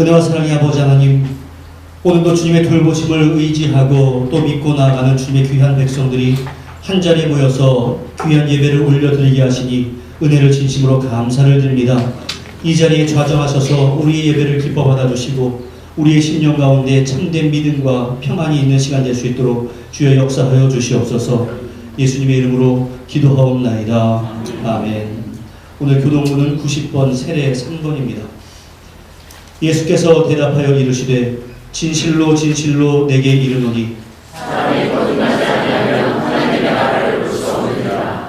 은혜와 사랑의 아버지 하나님, 오늘도 주님의 돌보심을 의지하고 또 믿고 나아가는 주님의 귀한 백성들이 한자리에 모여서 귀한 예배를 올려드리게 하시니 은혜를 진심으로 감사를 드립니다. 이 자리에 좌정하셔서 우리의 예배를 기뻐 받아주시고 우리의 심령 가운데 참된 믿음과 평안이 있는 시간 될 수 있도록 주여 역사하여 주시옵소서. 예수님의 이름으로 기도하옵나이다. 아멘. 오늘 교동문은 90번 세례 3번입니다. 예수께서 대답하여 이르시되 진실로 진실로 내게 이르노니 사람이 거듭나지 아니하면 하나님의 나라를 볼 수 없느니라.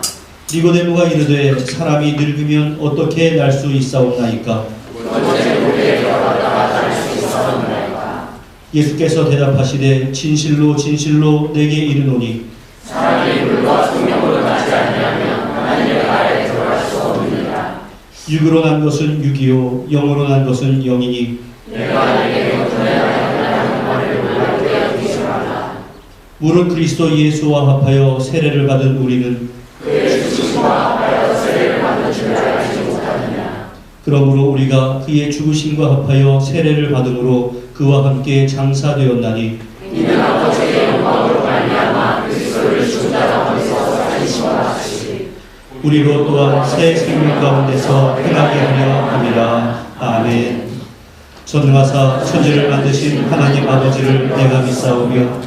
니고데모가 이르되 사람이 늙으면 어떻게 날 수 있사옵나이까? 번제 물에 들어갔다가 날 수 있사옵나이까. 예수께서 대답하시되 진실로 진실로 내게 이르노니 사람이 물과 성령으로 나지 아니하면 하나님의 나라에 들어갈 수 없느니라. 육으로 난 것은 육이요 영으로 난 것은 영이니 내가 내게 거듭나라는 말을 몰라게 하시라. 무릇 그리스도 예수와 합하여 세례를 받은 우리는 그의 죽으심과 합하여 세례를 받은 줄 알지 못하느냐. 그러므로 우리가 그의 죽으심과 합하여 세례를 받음으로 그와 함께 장사되었나니 이는 아버지의 영광으로 말미암아 그리스도를 죽은 자 가운데서 살리심과 같이 우리로 또한 새 생명 가운데서 행하게 하려 함이라. 아멘. 전능하사 천지를 만드신 하나님 아버지를 내가 믿사오며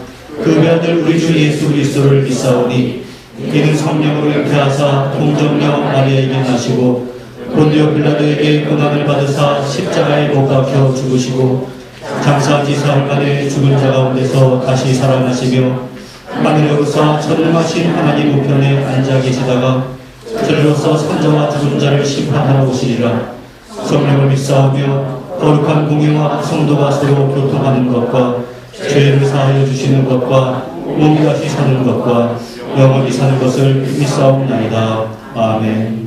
그 아들 우리 주 예수 그리스도를 믿사오니 이는 성령으로 잉태하사 동정녀 마리아에게 나시고 본디오 빌라도에게 고난을 받으사 십자가에 못 박혀 죽으시고 장사지 사흘 만에 죽은 자 가운데서 다시 살아나시며 하늘에 오르사 전능하신 하나님 우편에 앉아 계시다가 저리로서 산자와 죽은 자를 심판하러 오시리라. 성령을 믿사오며 거룩한 공예와 성도가 서로 교통하는 것과 죄를 사하여 주시는 것과 몸이 다시 사는 것과 영원히 사는 것을 믿사옵나이다. 아멘.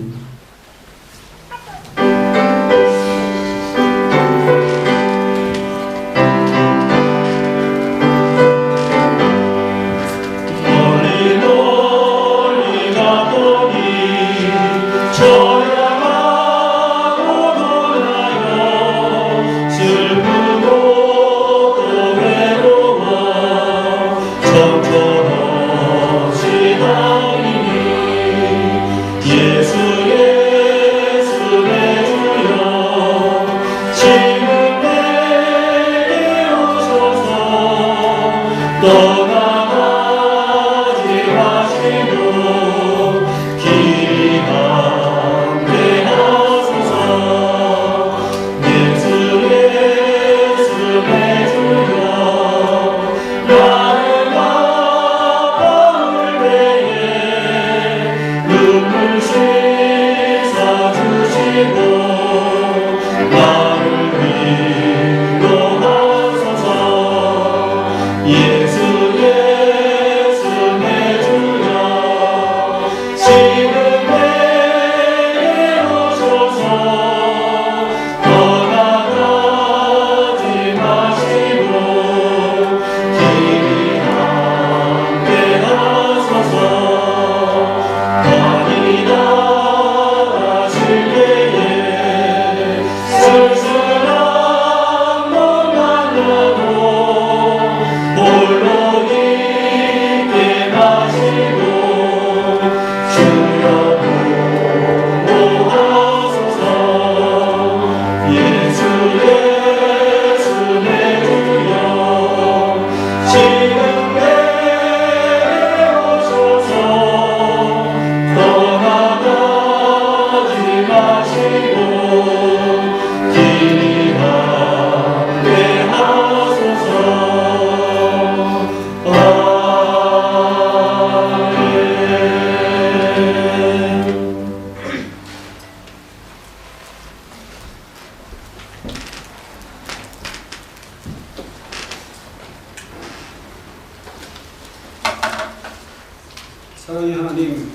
사랑의 하나님,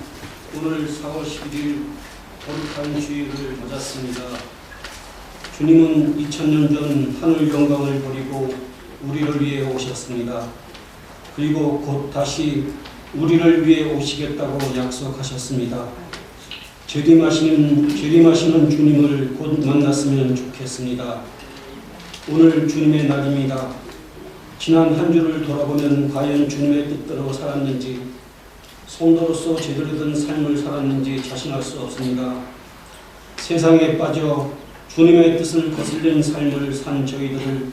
오늘 4월 11일 거룩한 주일을 맞았습니다. 주님은 2000년 전 하늘 영광을 버리고 우리를 위해 오셨습니다. 그리고 곧 다시 우리를 위해 오시겠다고 약속하셨습니다. 재림하시는 주님을 곧 만났으면 좋겠습니다. 오늘 주님의 날입니다. 지난 한 주를 돌아보면 과연 주님의 뜻대로 살았는지, 성도로서 제대로 된 삶을 살았는지 자신할 수 없습니다. 세상에 빠져 주님의 뜻을 거슬린 삶을 산 저희들을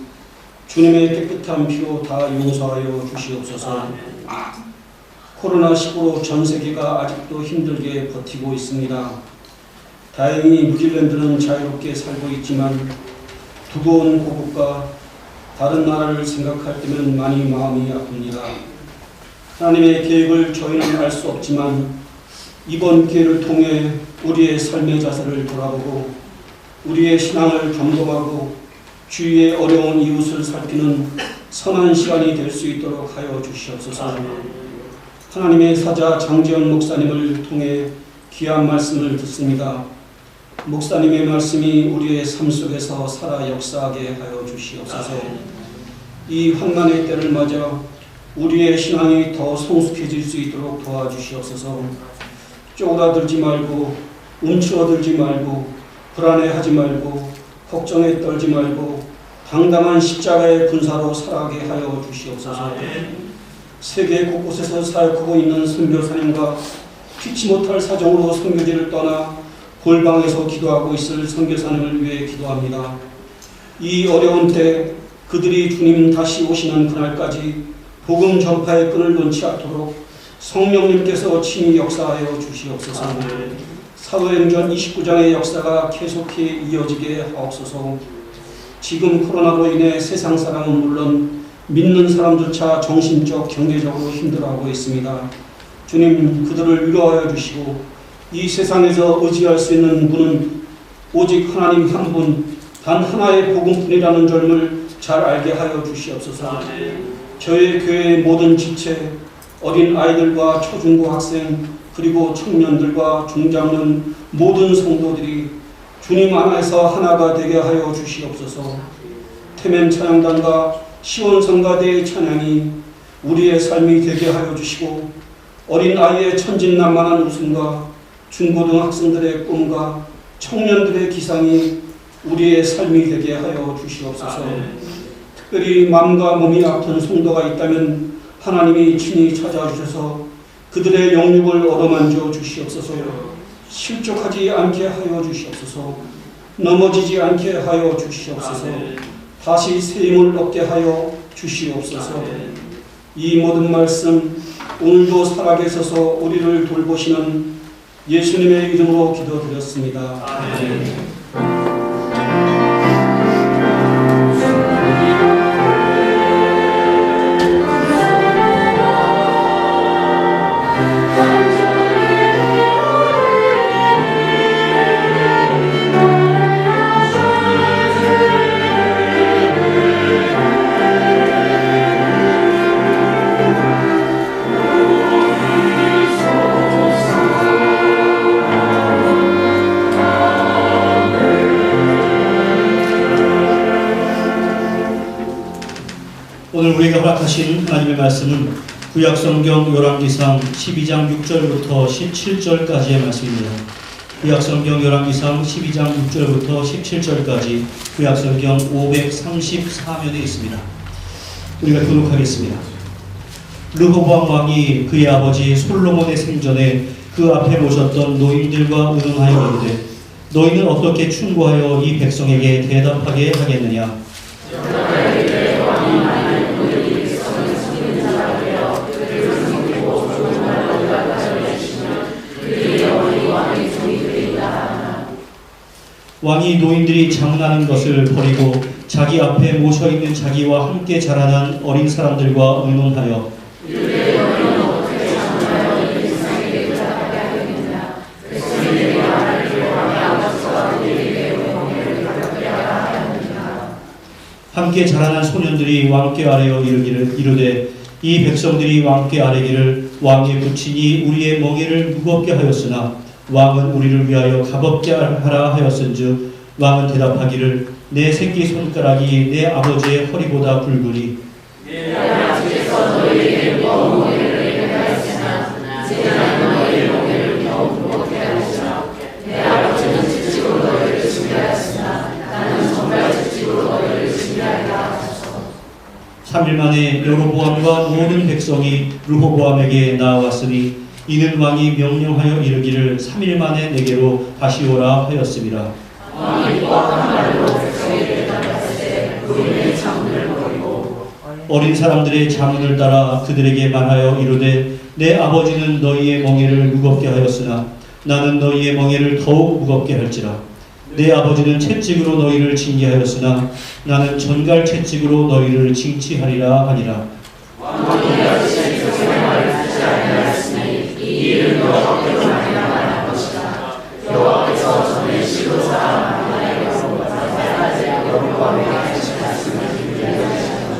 주님의 깨끗한 피로 다 용서하여 주시옵소서. 코로나19로 전 세계가 아직도 힘들게 버티고 있습니다. 다행히 뉴질랜드는 자유롭게 살고 있지만 두고 온 고국과 다른 나라를 생각할 때면 많이 마음이 아픕니다. 하나님의 계획을 저희는 알 수 없지만 이번 기회를 통해 우리의 삶의 자세를 돌아보고 우리의 신앙을 점검하고 주위의 어려운 이웃을 살피는 선한 시간이 될 수 있도록 하여 주시옵소서. 하나님의 사자 장지연 목사님을 통해 귀한 말씀을 듣습니다. 목사님의 말씀이 우리의 삶 속에서 살아 역사하게 하여 주시옵소서. 이 환난의 때를 맞아 우리의 신앙이 더 성숙해질 수 있도록 도와주시옵소서. 쪼그라들지 말고 움츠러들지 말고 불안해하지 말고 걱정에 떨지 말고 당당한 십자가의 군사로 살아가게 하여 주시옵소서. 세계 곳곳에서 사역하고 있는 선교사님과 피치 못할 사정으로 선교지를 떠나 골방에서 기도하고 있을 선교사님을 위해 기도합니다. 이 어려운 때 그들이 주님 다시 오시는 그날까지 복음 전파의 끈을 놓지 않도록 성령님께서 친히 역사하여 주시옵소서. 사도행전 29장의 역사가 계속해 이어지게 하옵소서. 지금 코로나로 인해 세상 사람은 물론 믿는 사람조차 정신적, 경제적으로 힘들어하고 있습니다. 주님, 그들을 위로하여 주시고 이 세상에서 의지할 수 있는 분은 오직 하나님 한 분, 단 하나의 복음뿐이라는 점을 잘 알게 하여 주시옵소서. 저희 교회의 모든 지체, 어린 아이들과 초중고 학생, 그리고 청년들과 중장년 모든 성도들이 주님 안에서 하나가 되게 하여 주시옵소서. 태면 찬양단과 시원성가대의 찬양이 우리의 삶이 되게 하여 주시고 어린 아이의 천진난만한 웃음과 중고등학생들의 꿈과 청년들의 기상이 우리의 삶이 되게 하여 주시옵소서. 특별히 마음과 몸이 아픈 성도가 있다면 하나님이 친히 찾아주셔서 그들의 영육을 얻어만져 주시옵소서. 실족하지 않게 하여 주시옵소서. 넘어지지 않게 하여 주시옵소서. 다시 새 힘을 얻게 하여 주시옵소서. 이 모든 말씀 오늘도 살아계셔서 우리를 돌보시는 예수님의 이름으로 기도드렸습니다. 아멘. 오늘 우리가 허락하신 하나님의 말씀은 구약성경 열왕기상 12장 6절부터 17절까지의 말씀입니다. 구약성경 열왕기상 12장 6절부터 17절까지 구약성경 534면에 있습니다. 우리가 교독하겠습니다. 르호보암 왕이 그의 아버지 솔로몬의 생전에 그 앞에 모셨던 노인들과 의논하여 이르되 너희는 어떻게 충고하여 이 백성에게 대답하게 하겠느냐? 왕이 노인들이 장난하는 것을 버리고 자기 앞에 모셔있는 자기와 함께 자라난 어린 사람들과 의논하여 함께 자라난 소년들이 왕께 아뢰어 이르되 이 백성들이 왕께 아뢰기를 왕의 부친이 우리의 멍에를 무겁게 하였으나 왕은 우리를 위하여 가볍게 하라 하였은즉 왕은 대답하기를 내 새끼 손가락이 내 아버지의 허리보다 굵으니 내 아버지께서 너희에게 무거운 멍에를 행하였으나 이제는 너희의 멍에를 겨우 무겁게 하였으나 내 아버지는 채찍으로 너희를 준비하였으나 나는 정말 채찍으로 너희를 준비하였으나 백성이 르호보암에게 나아왔으니 이는 왕이 명령하여 이르기를 3일 만에 내게로 다시 오라 하였습니다. 왕이 또 한 말로 백성에게 대답하실 때 그들의 자문을 버리고 어린 사람들의 자문을 따라 그들에게 말하여 이르되 내 아버지는 너희의 멍에를 무겁게 하였으나 나는 너희의 멍에를 더욱 무겁게 할지라. 내 아버지는 채찍으로 너희를 징계하였으나 나는 전갈 채찍으로 너희를 징치하리라 하니라. 왕이 아저씨의 백성의 말을 듣지 아니하였으니 이 일은 여호와께로 말미암아 것이다. 여호와께서 전에 시로사 하나님께서 사사야제 여로보암에게 하신 말씀을 준비하셨다.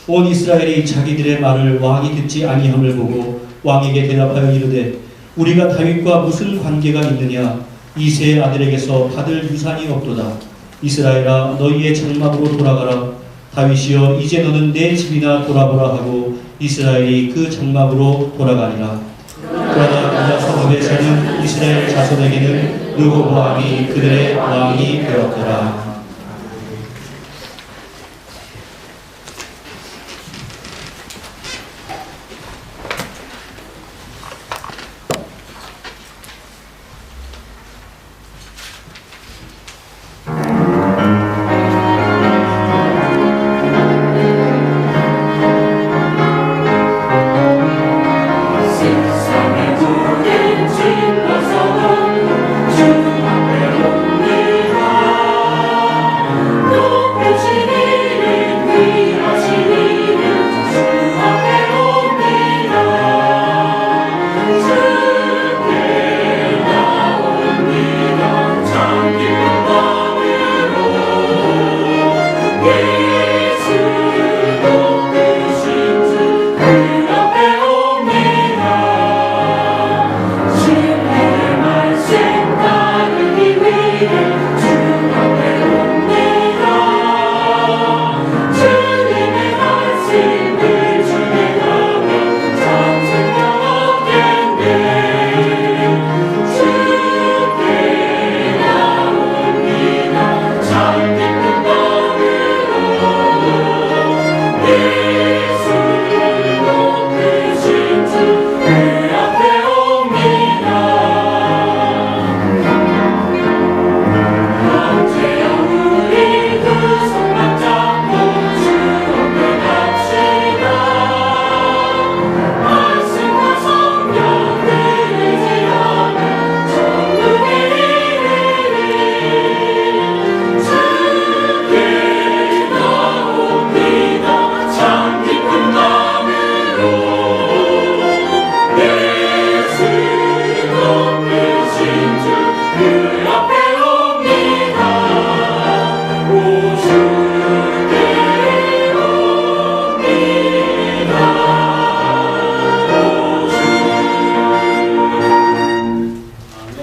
온 이스라엘이 자기들의 말을 왕이 듣지 아니함을 보고 왕에게 대답하여 이르되 우리가 다윗과 무슨 관계가 있느냐. 이새의 아들에게서 받을 유산이 없도다. 이스라엘아 너희의 장막으로 돌아가라. 다윗이여 이제 너는 내 집이나 돌아보라 하고 이스라엘이 그 장막으로 돌아가니라. 그러나 유다 성읍에 사는 이스라엘 자손에게는 르호보암이 그들의 왕이 되었더라.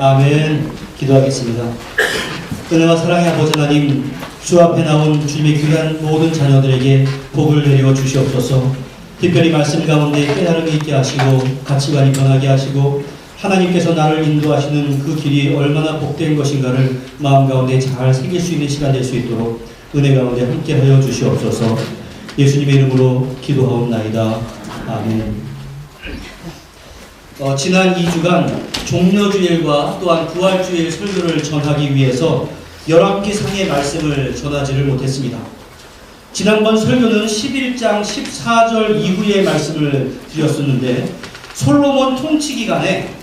아멘. 기도하겠습니다. 은혜와 사랑의 아버지 하나님, 주 앞에 나온 주님의 귀한 모든 자녀들에게 복을 내려 주시옵소서. 특별히 말씀 가운데 깨달음이 있게 하시고 가치관이 변하게 하시고 하나님께서 나를 인도하시는 그 길이 얼마나 복된 것인가를 마음 가운데 잘 새길 수 있는 시간 될 수 있도록 은혜 가운데 함께하여 주시옵소서. 예수님의 이름으로 기도하옵나이다. 아멘. 지난 2주간 종려주일과 또한 부활주일 설교를 전하기 위해서 열왕기상의 말씀을 전하지를 못했습니다. 지난번 설교는 11장 14절 이후의 말씀을 드렸었는데 솔로몬 통치 기간에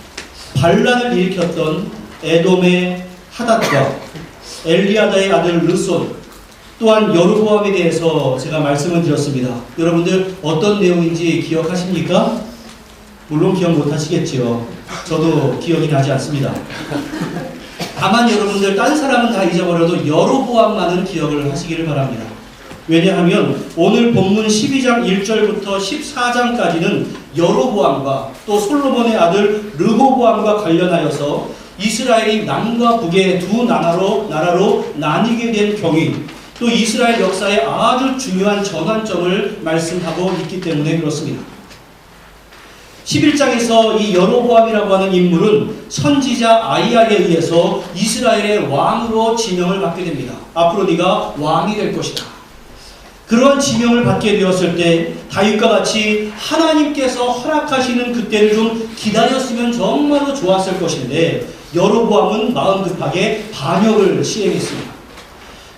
반란을 일으켰던 에돔의 하닷과 엘리아다의 아들 르손 또한 여로보암에 대해서 제가 말씀을 드렸습니다. 여러분들 어떤 내용인지 기억하십니까? 물론 기억 못하시겠지요. 저도 기억이 나지 않습니다. 다만 여러분들 딴 사람은 다 잊어버려도 여로보암만은 기억을 하시기를 바랍니다. 왜냐하면 오늘 본문 12장 1절부터 14장까지는 여로보암과 또 솔로몬의 아들 르호보암과 관련하여서 이스라엘이 남과 북의 두 나라로 나뉘게 된 경위, 또 이스라엘 역사의 아주 중요한 전환점을 말씀하고 있기 때문에 그렇습니다. 11장에서 이 여로보암이라고 하는 인물은 선지자 아이야에 의해서 이스라엘의 왕으로 지명을 받게 됩니다. 앞으로 네가 왕이 될 것이다. 그러한 지명을 받게 되었을 때 다윗과 같이 하나님께서 허락하시는 그때를 좀 기다렸으면 정말로 좋았을 것인데 여로보암은 마음 급하게 반역을 시행했습니다.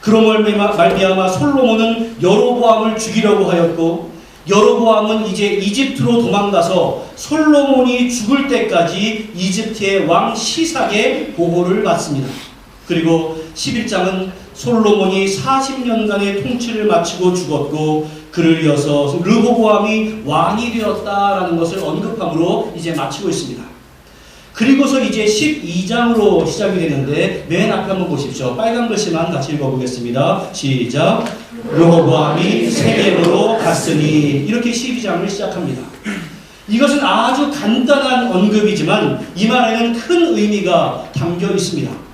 그로 말미암아 솔로몬은 여로보암을 죽이려고 하였고 여로보암은 이제 이집트로 도망가서 솔로몬이 죽을 때까지 이집트의 왕 시삭의 보호를 받습니다. 그리고 11장은 솔로몬이 40년간의 통치를 마치고 죽었고 그를 이어서 르호보암이 왕이 되었다라는 것을 언급함으로 이제 마치고 있습니다. 그리고서 이제 12장으로 시작이 되는데 맨 앞에 한번 보십시오. 빨간 글씨만 같이 읽어보겠습니다. 시작. 르호보암이 세겜으로 갔으니 이렇게 12장을 시작합니다. 이것은 아주 간단한 언급이지만 이 말에는 큰 의미가 담겨 있습니다.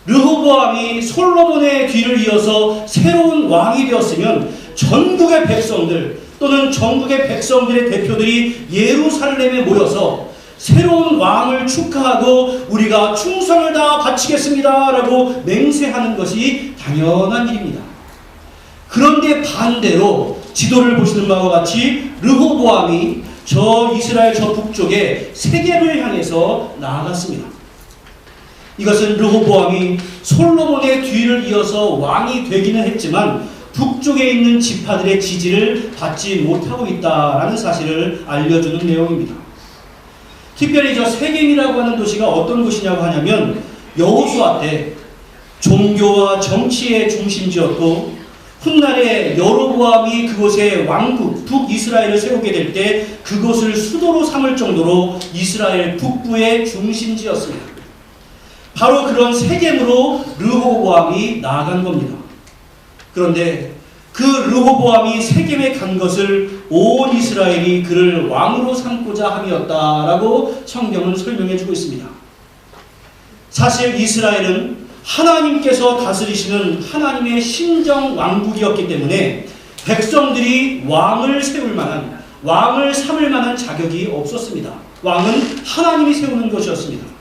르호보암이 솔로몬의 뒤를 이어서 새로운 왕이 되었으면 전국의 백성들 또는 전국의 백성들의 대표들이 예루살렘에 모여서 새로운 왕을 축하하고 우리가 충성을 다 바치겠습니다 라고 맹세하는 것이 당연한 일입니다. 그런데 반대로 지도를 보시는 바와 같이 르호보암이 저 이스라엘 저 북쪽에 세겜을 향해서 나아갔습니다. 이것은 르호보암이 솔로몬의 뒤를 이어서 왕이 되기는 했지만 북쪽에 있는 지파들의 지지를 받지 못하고 있다라는 사실을 알려주는 내용입니다. 특별히 저 세겜이라고 하는 도시가 어떤 곳이냐고 하냐면 여호수아 때 종교와 정치의 중심지였고 훗날에 여로보암이 그곳에 왕국 북이스라엘을 세우게 될 때 그곳을 수도로 삼을 정도로 이스라엘 북부의 중심지였습니다. 바로 그런 세겜으로 르호보암이 나아간 겁니다. 그런데 그 르호보암이 세겜에 간 것을 온 이스라엘이 그를 왕으로 삼고자 함이었다라고 성경은 설명해 주고 있습니다. 사실 이스라엘은 하나님께서 다스리시는 하나님의 신정 왕국이었기 때문에 백성들이 왕을 세울 만한, 왕을 삼을 만한 자격이 없었습니다. 왕은 하나님이 세우는 것이었습니다.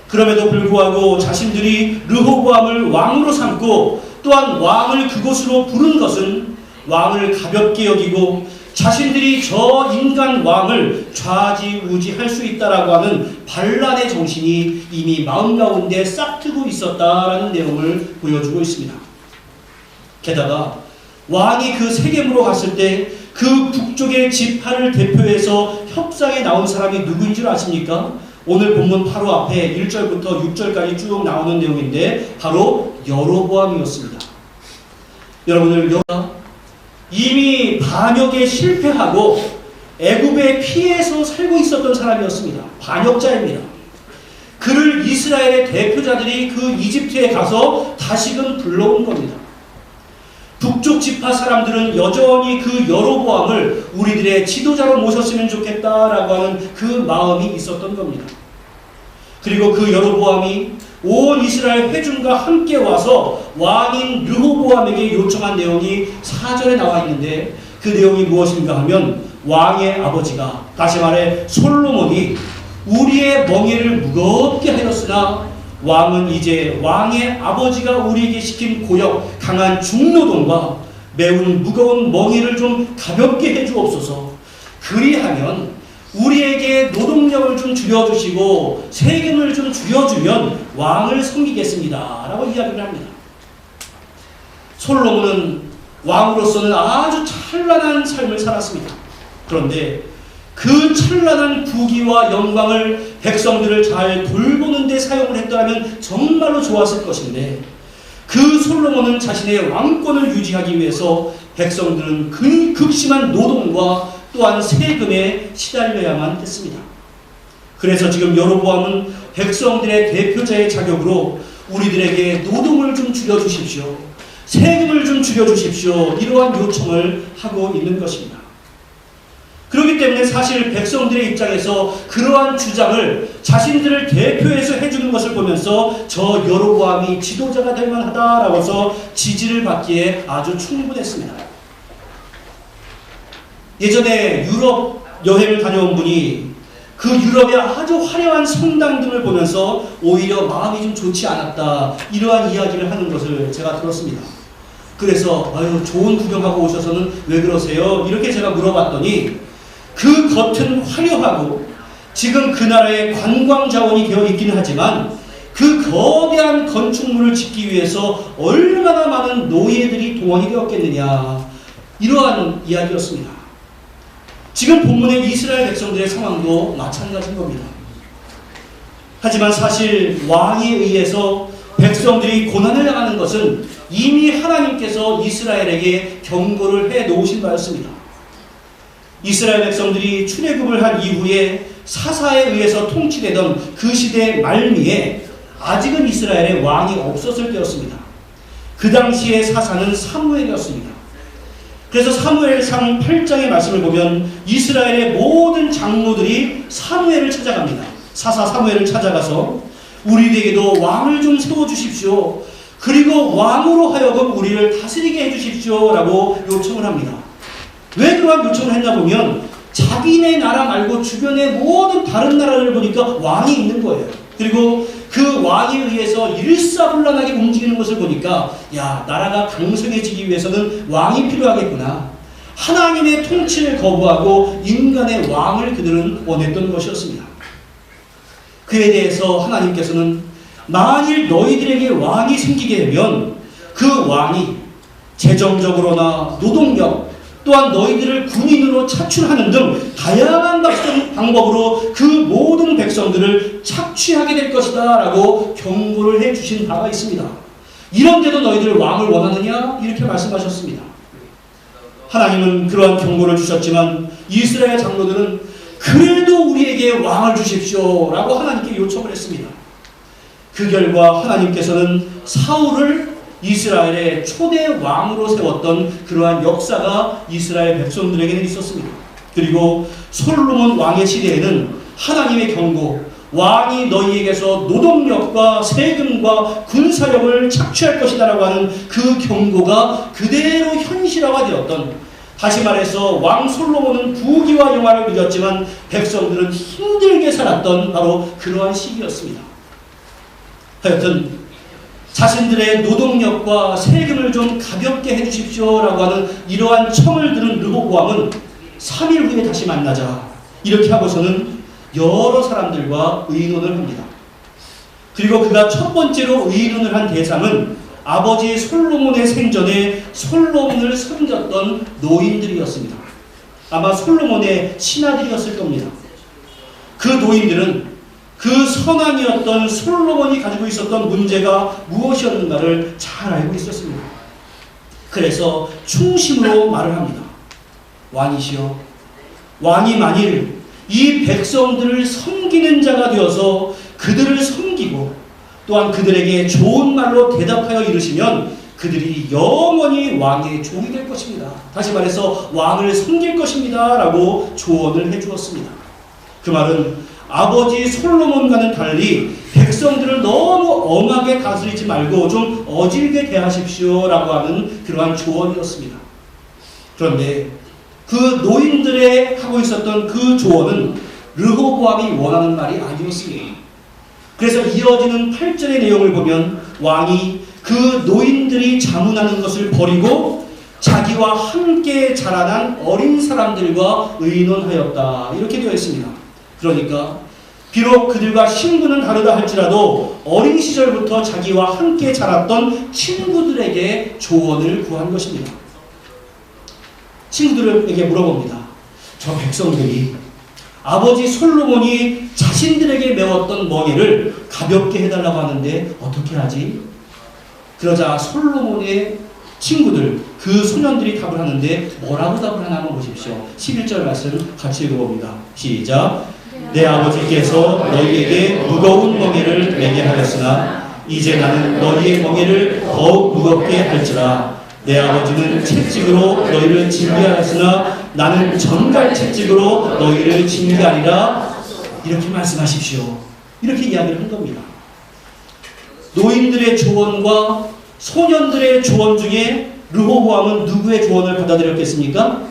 그럼에도 불구하고 자신들이 르호보암을 왕으로 삼고 또한 왕을 그곳으로 부른 것은 왕을 가볍게 여기고 자신들이 저 인간 왕을 좌지우지할 수 있다라고 하는 반란의 정신이 이미 마음 가운데 싹트고 있었다라는 내용을 보여주고 있습니다. 게다가 왕이 그 세겜으로 갔을 때 그 북쪽의 지파를 대표해서 협상에 나온 사람이 누구인 줄 아십니까? 오늘 본문 바로 앞에 1절부터 6절까지 쭉 나오는 내용인데 바로 여로보암이었습니다. 여러분들 이미 반역에 실패하고 애굽의 피해서 살고 있었던 사람이었습니다. 반역자입니다. 그를 이스라엘의 대표자들이 그 이집트에 가서 다시금 불러온 겁니다. 북쪽 지파 사람들은 여전히 그 여로보암을 우리들의 지도자로 모셨으면 좋겠다라고 하는 그 마음이 있었던 겁니다. 그리고 그 여로보암이 온 이스라엘 회중과 함께 와서 왕인 르호보암에게 요청한 내용이 4절에 나와 있는데 그 내용이 무엇인가 하면 왕의 아버지가, 다시 말해 솔로몬이 우리의 멍에를 무겁게 하였으나 왕은 이제 왕의 아버지가 우리에게 시킨 고역, 강한 중노동과 매우 무거운 멍에를 좀 가볍게 해주옵소서. 그리하면 우리에게 노동력을 좀 줄여주시고 세금을 좀 줄여주면 왕을 섬기겠습니다 라고 이야기를 합니다. 솔로몬은 왕으로서는 아주 찬란한 삶을 살았습니다. 그런데 그 찬란한 부귀와 영광을 백성들을 잘 돌보는 데 사용을 했더라면 정말로 좋았을 것인데 그 솔로몬은 자신의 왕권을 유지하기 위해서 백성들은 극심한 노동과 또한 세금에 시달려야만 했습니다. 그래서 지금 여로보암은 백성들의 대표자의 자격으로 우리들에게 노동을 좀 줄여주십시오, 세금을 좀 줄여주십시오, 이러한 요청을 하고 있는 것입니다. 그렇기 때문에 사실 백성들의 입장에서 그러한 주장을 자신들을 대표해서 해주는 것을 보면서 저 여로보암이 지도자가 될 만하다라고 해서 지지를 받기에 아주 충분했습니다. 예전에 유럽 여행을 다녀온 분이 그 유럽의 아주 화려한 성당 등을 보면서 오히려 마음이 좀 좋지 않았다, 이러한 이야기를 하는 것을 제가 들었습니다. 그래서 아유 좋은 구경하고 오셔서는 왜 그러세요? 이렇게 제가 물어봤더니 그 겉은 화려하고 지금 그 나라의 관광 자원이 되어 있기는 하지만 그 거대한 건축물을 짓기 위해서 얼마나 많은 노예들이 동원이 되었겠느냐, 이러한 이야기였습니다. 지금 본문의 이스라엘 백성들의 상황도 마찬가지인 겁니다. 하지만 사실 왕에 의해서 백성들이 고난을 당하는 것은 이미 하나님께서 이스라엘에게 경고를 해 놓으신 바였습니다. 이스라엘 백성들이 출애굽을 한 이후에 사사에 의해서 통치되던 그 시대 말미에 아직은 이스라엘에 왕이 없었을 때였습니다. 그 당시의 사사는 사무엘이었습니다. 그래서 사무엘상 8장의 말씀을 보면 이스라엘의 모든 장로들이 사무엘을 찾아갑니다. 사사 사무엘을 찾아가서 우리에게도 왕을 좀 세워주십시오. 그리고 왕으로 하여금 우리를 다스리게 해주십시오 라고 요청을 합니다. 왜 그러한 요청을 했나 보면 자기네 나라 말고 주변의 모든 다른 나라를 보니까 왕이 있는 거예요. 그리고 그 왕에 의해서 일사불란하게 움직이는 것을 보니까 야, 나라가 강성해지기 위해서는 왕이 필요하겠구나. 하나님의 통치를 거부하고 인간의 왕을 그들은 원했던 것이었습니다. 그에 대해서 하나님께서는 만일 너희들에게 왕이 생기게 되면 그 왕이 재정적으로나 노동력 또한 너희들을 군인으로 차출하는 등 다양한 방법으로 그 모든 백성들을 착취하게 될 것이다 라고 경고를 해주신 바가 있습니다. 이런데도 너희들 왕을 원하느냐? 이렇게 말씀하셨습니다. 하나님은 그러한 경고를 주셨지만 이스라엘 장로들은 그래도 우리에게 왕을 주십시오 라고 하나님께 요청을 했습니다. 그 결과 하나님께서는 사울을 이스라엘의 초대 왕으로 세웠던 그러한 역사가 이스라엘 백성들에게는 있었습니다. 그리고 솔로몬 왕의 시대에는 하나님의 경고, 왕이 너희에게서 노동력과 세금과 군사력을 착취할 것이다 라고 하는 그 경고가 그대로 현실화가 되었던, 다시 말해서 왕 솔로몬은 부귀와 영화를 누렸지만 백성들은 힘들게 살았던 바로 그러한 시기였습니다. 하여튼 자신들의 노동력과 세금을 좀 가볍게 해주십시오 라고 하는 이러한 청을 들은 르호보암은 3일 후에 다시 만나자 이렇게 하고서는 여러 사람들과 의논을 합니다. 그리고 그가 첫 번째로 의논을 한 대상은 아버지 솔로몬의 생전에 솔로몬을 섬겼던 노인들이었습니다. 아마 솔로몬의 신하들이었을 겁니다. 그 노인들은 그 선왕이었던 솔로몬이 가지고 있었던 문제가 무엇이었는가를 잘 알고 있었습니다. 그래서 충심으로 말을 합니다. 왕이시여, 왕이 만일 이 백성들을 섬기는 자가 되어서 그들을 섬기고 또한 그들에게 좋은 말로 대답하여 이르시면 그들이 영원히 왕의 종이 될 것입니다. 다시 말해서 왕을 섬길 것입니다 라고 조언을 해주었습니다. 그 말은 아버지 솔로몬과는 달리 백성들을 너무 엄하게 다스리지 말고 좀 어질게 대하십시오 라고 하는 그러한 조언이었습니다. 그런데 그 노인들의 하고 있었던 그 조언은 르호보암이 원하는 말이 아니었습니다. 그래서 이어지는 8절의 내용을 보면 왕이 그 노인들이 자문하는 것을 버리고 자기와 함께 자라난 어린 사람들과 의논하였다 이렇게 되어 있습니다. 그러니까 비록 그들과 신분은 다르다 할지라도 어린 시절부터 자기와 함께 자랐던 친구들에게 조언을 구한 것입니다. 친구들에게 물어봅니다. 저 백성들이 아버지 솔로몬이 자신들에게 메웠던 멍에를 가볍게 해달라고 하는데 어떻게 하지? 그러자 솔로몬의 친구들, 그 소년들이 답을 하는데 뭐라고 답을 하나 한번 보십시오. 11절 말씀 같이 읽어봅니다. 시작. 내 아버지께서 너희에게 무거운 멍에를 매게 하였으나 이제 나는 너희의 멍에를 더욱 무겁게 할지라. 내 아버지는 채찍으로 너희를 징계하였으나 나는 전갈 채찍으로 너희를 징계하리라. 이렇게 말씀하십시오. 이렇게 이야기를 한 겁니다. 노인들의 조언과 소년들의 조언 중에 르호보암은 누구의 조언을 받아들였겠습니까?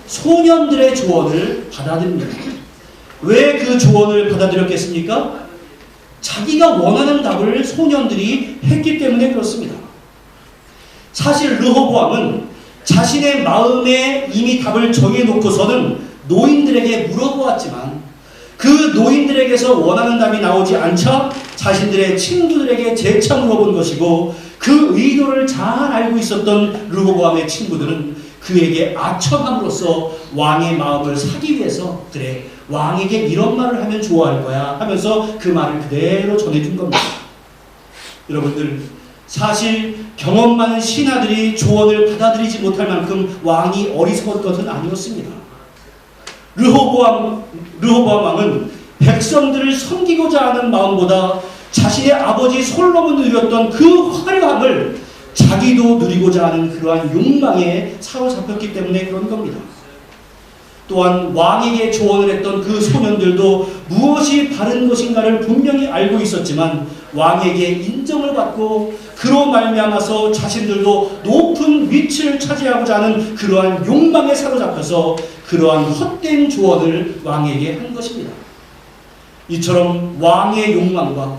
소년들의 조언을 받아들입니다. 왜 그 조언을 받아들였겠습니까? 자기가 원하는 답을 소년들이 했기 때문에 그렇습니다. 사실 르호보암은 자신의 마음에 이미 답을 정해놓고서는 노인들에게 물어보았지만 그 노인들에게서 원하는 답이 나오지 않자 자신들의 친구들에게 재차 물어본 것이고 그 의도를 잘 알고 있었던 르호보암의 친구들은 그에게 아첨함으로써 왕의 마음을 사기 위해서 그래 왕에게 이런 말을 하면 좋아할 거야 하면서 그 말을 그대로 전해준 겁니다. 여러분들 사실 경험 많은 신하들이 조언을 받아들이지 못할 만큼 왕이 어리석은 것은 아니었습니다. 르호보암 왕은 백성들을 섬기고자 하는 마음보다 자신의 아버지 솔로몬이 누렸던 그 화려함을 자기도 누리고자 하는 그러한 욕망에 사로잡혔기 때문에 그런 겁니다. 또한 왕에게 조언을 했던 그 소년들도 무엇이 바른 것인가를 분명히 알고 있었지만 왕에게 인정을 받고 그로 말미암아서 자신들도 높은 위치를 차지하고자 하는 그러한 욕망에 사로잡혀서 그러한 헛된 조언을 왕에게 한 것입니다. 이처럼 왕의 욕망과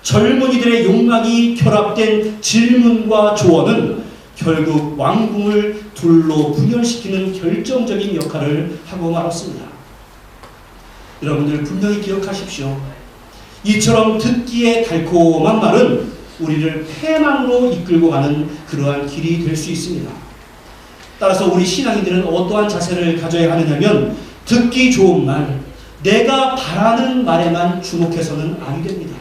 젊은이들의 욕망이 결합된 질문과 조언은 결국 왕궁을 둘로 분열시키는 결정적인 역할을 하고 말았습니다. 여러분들 분명히 기억하십시오. 이처럼 듣기에 달콤한 말은 우리를 패망으로 이끌고 가는 그러한 길이 될 수 있습니다. 따라서 우리 신앙인들은 어떠한 자세를 가져야 하느냐면 듣기 좋은 말, 내가 바라는 말에만 주목해서는 아니 됩니다.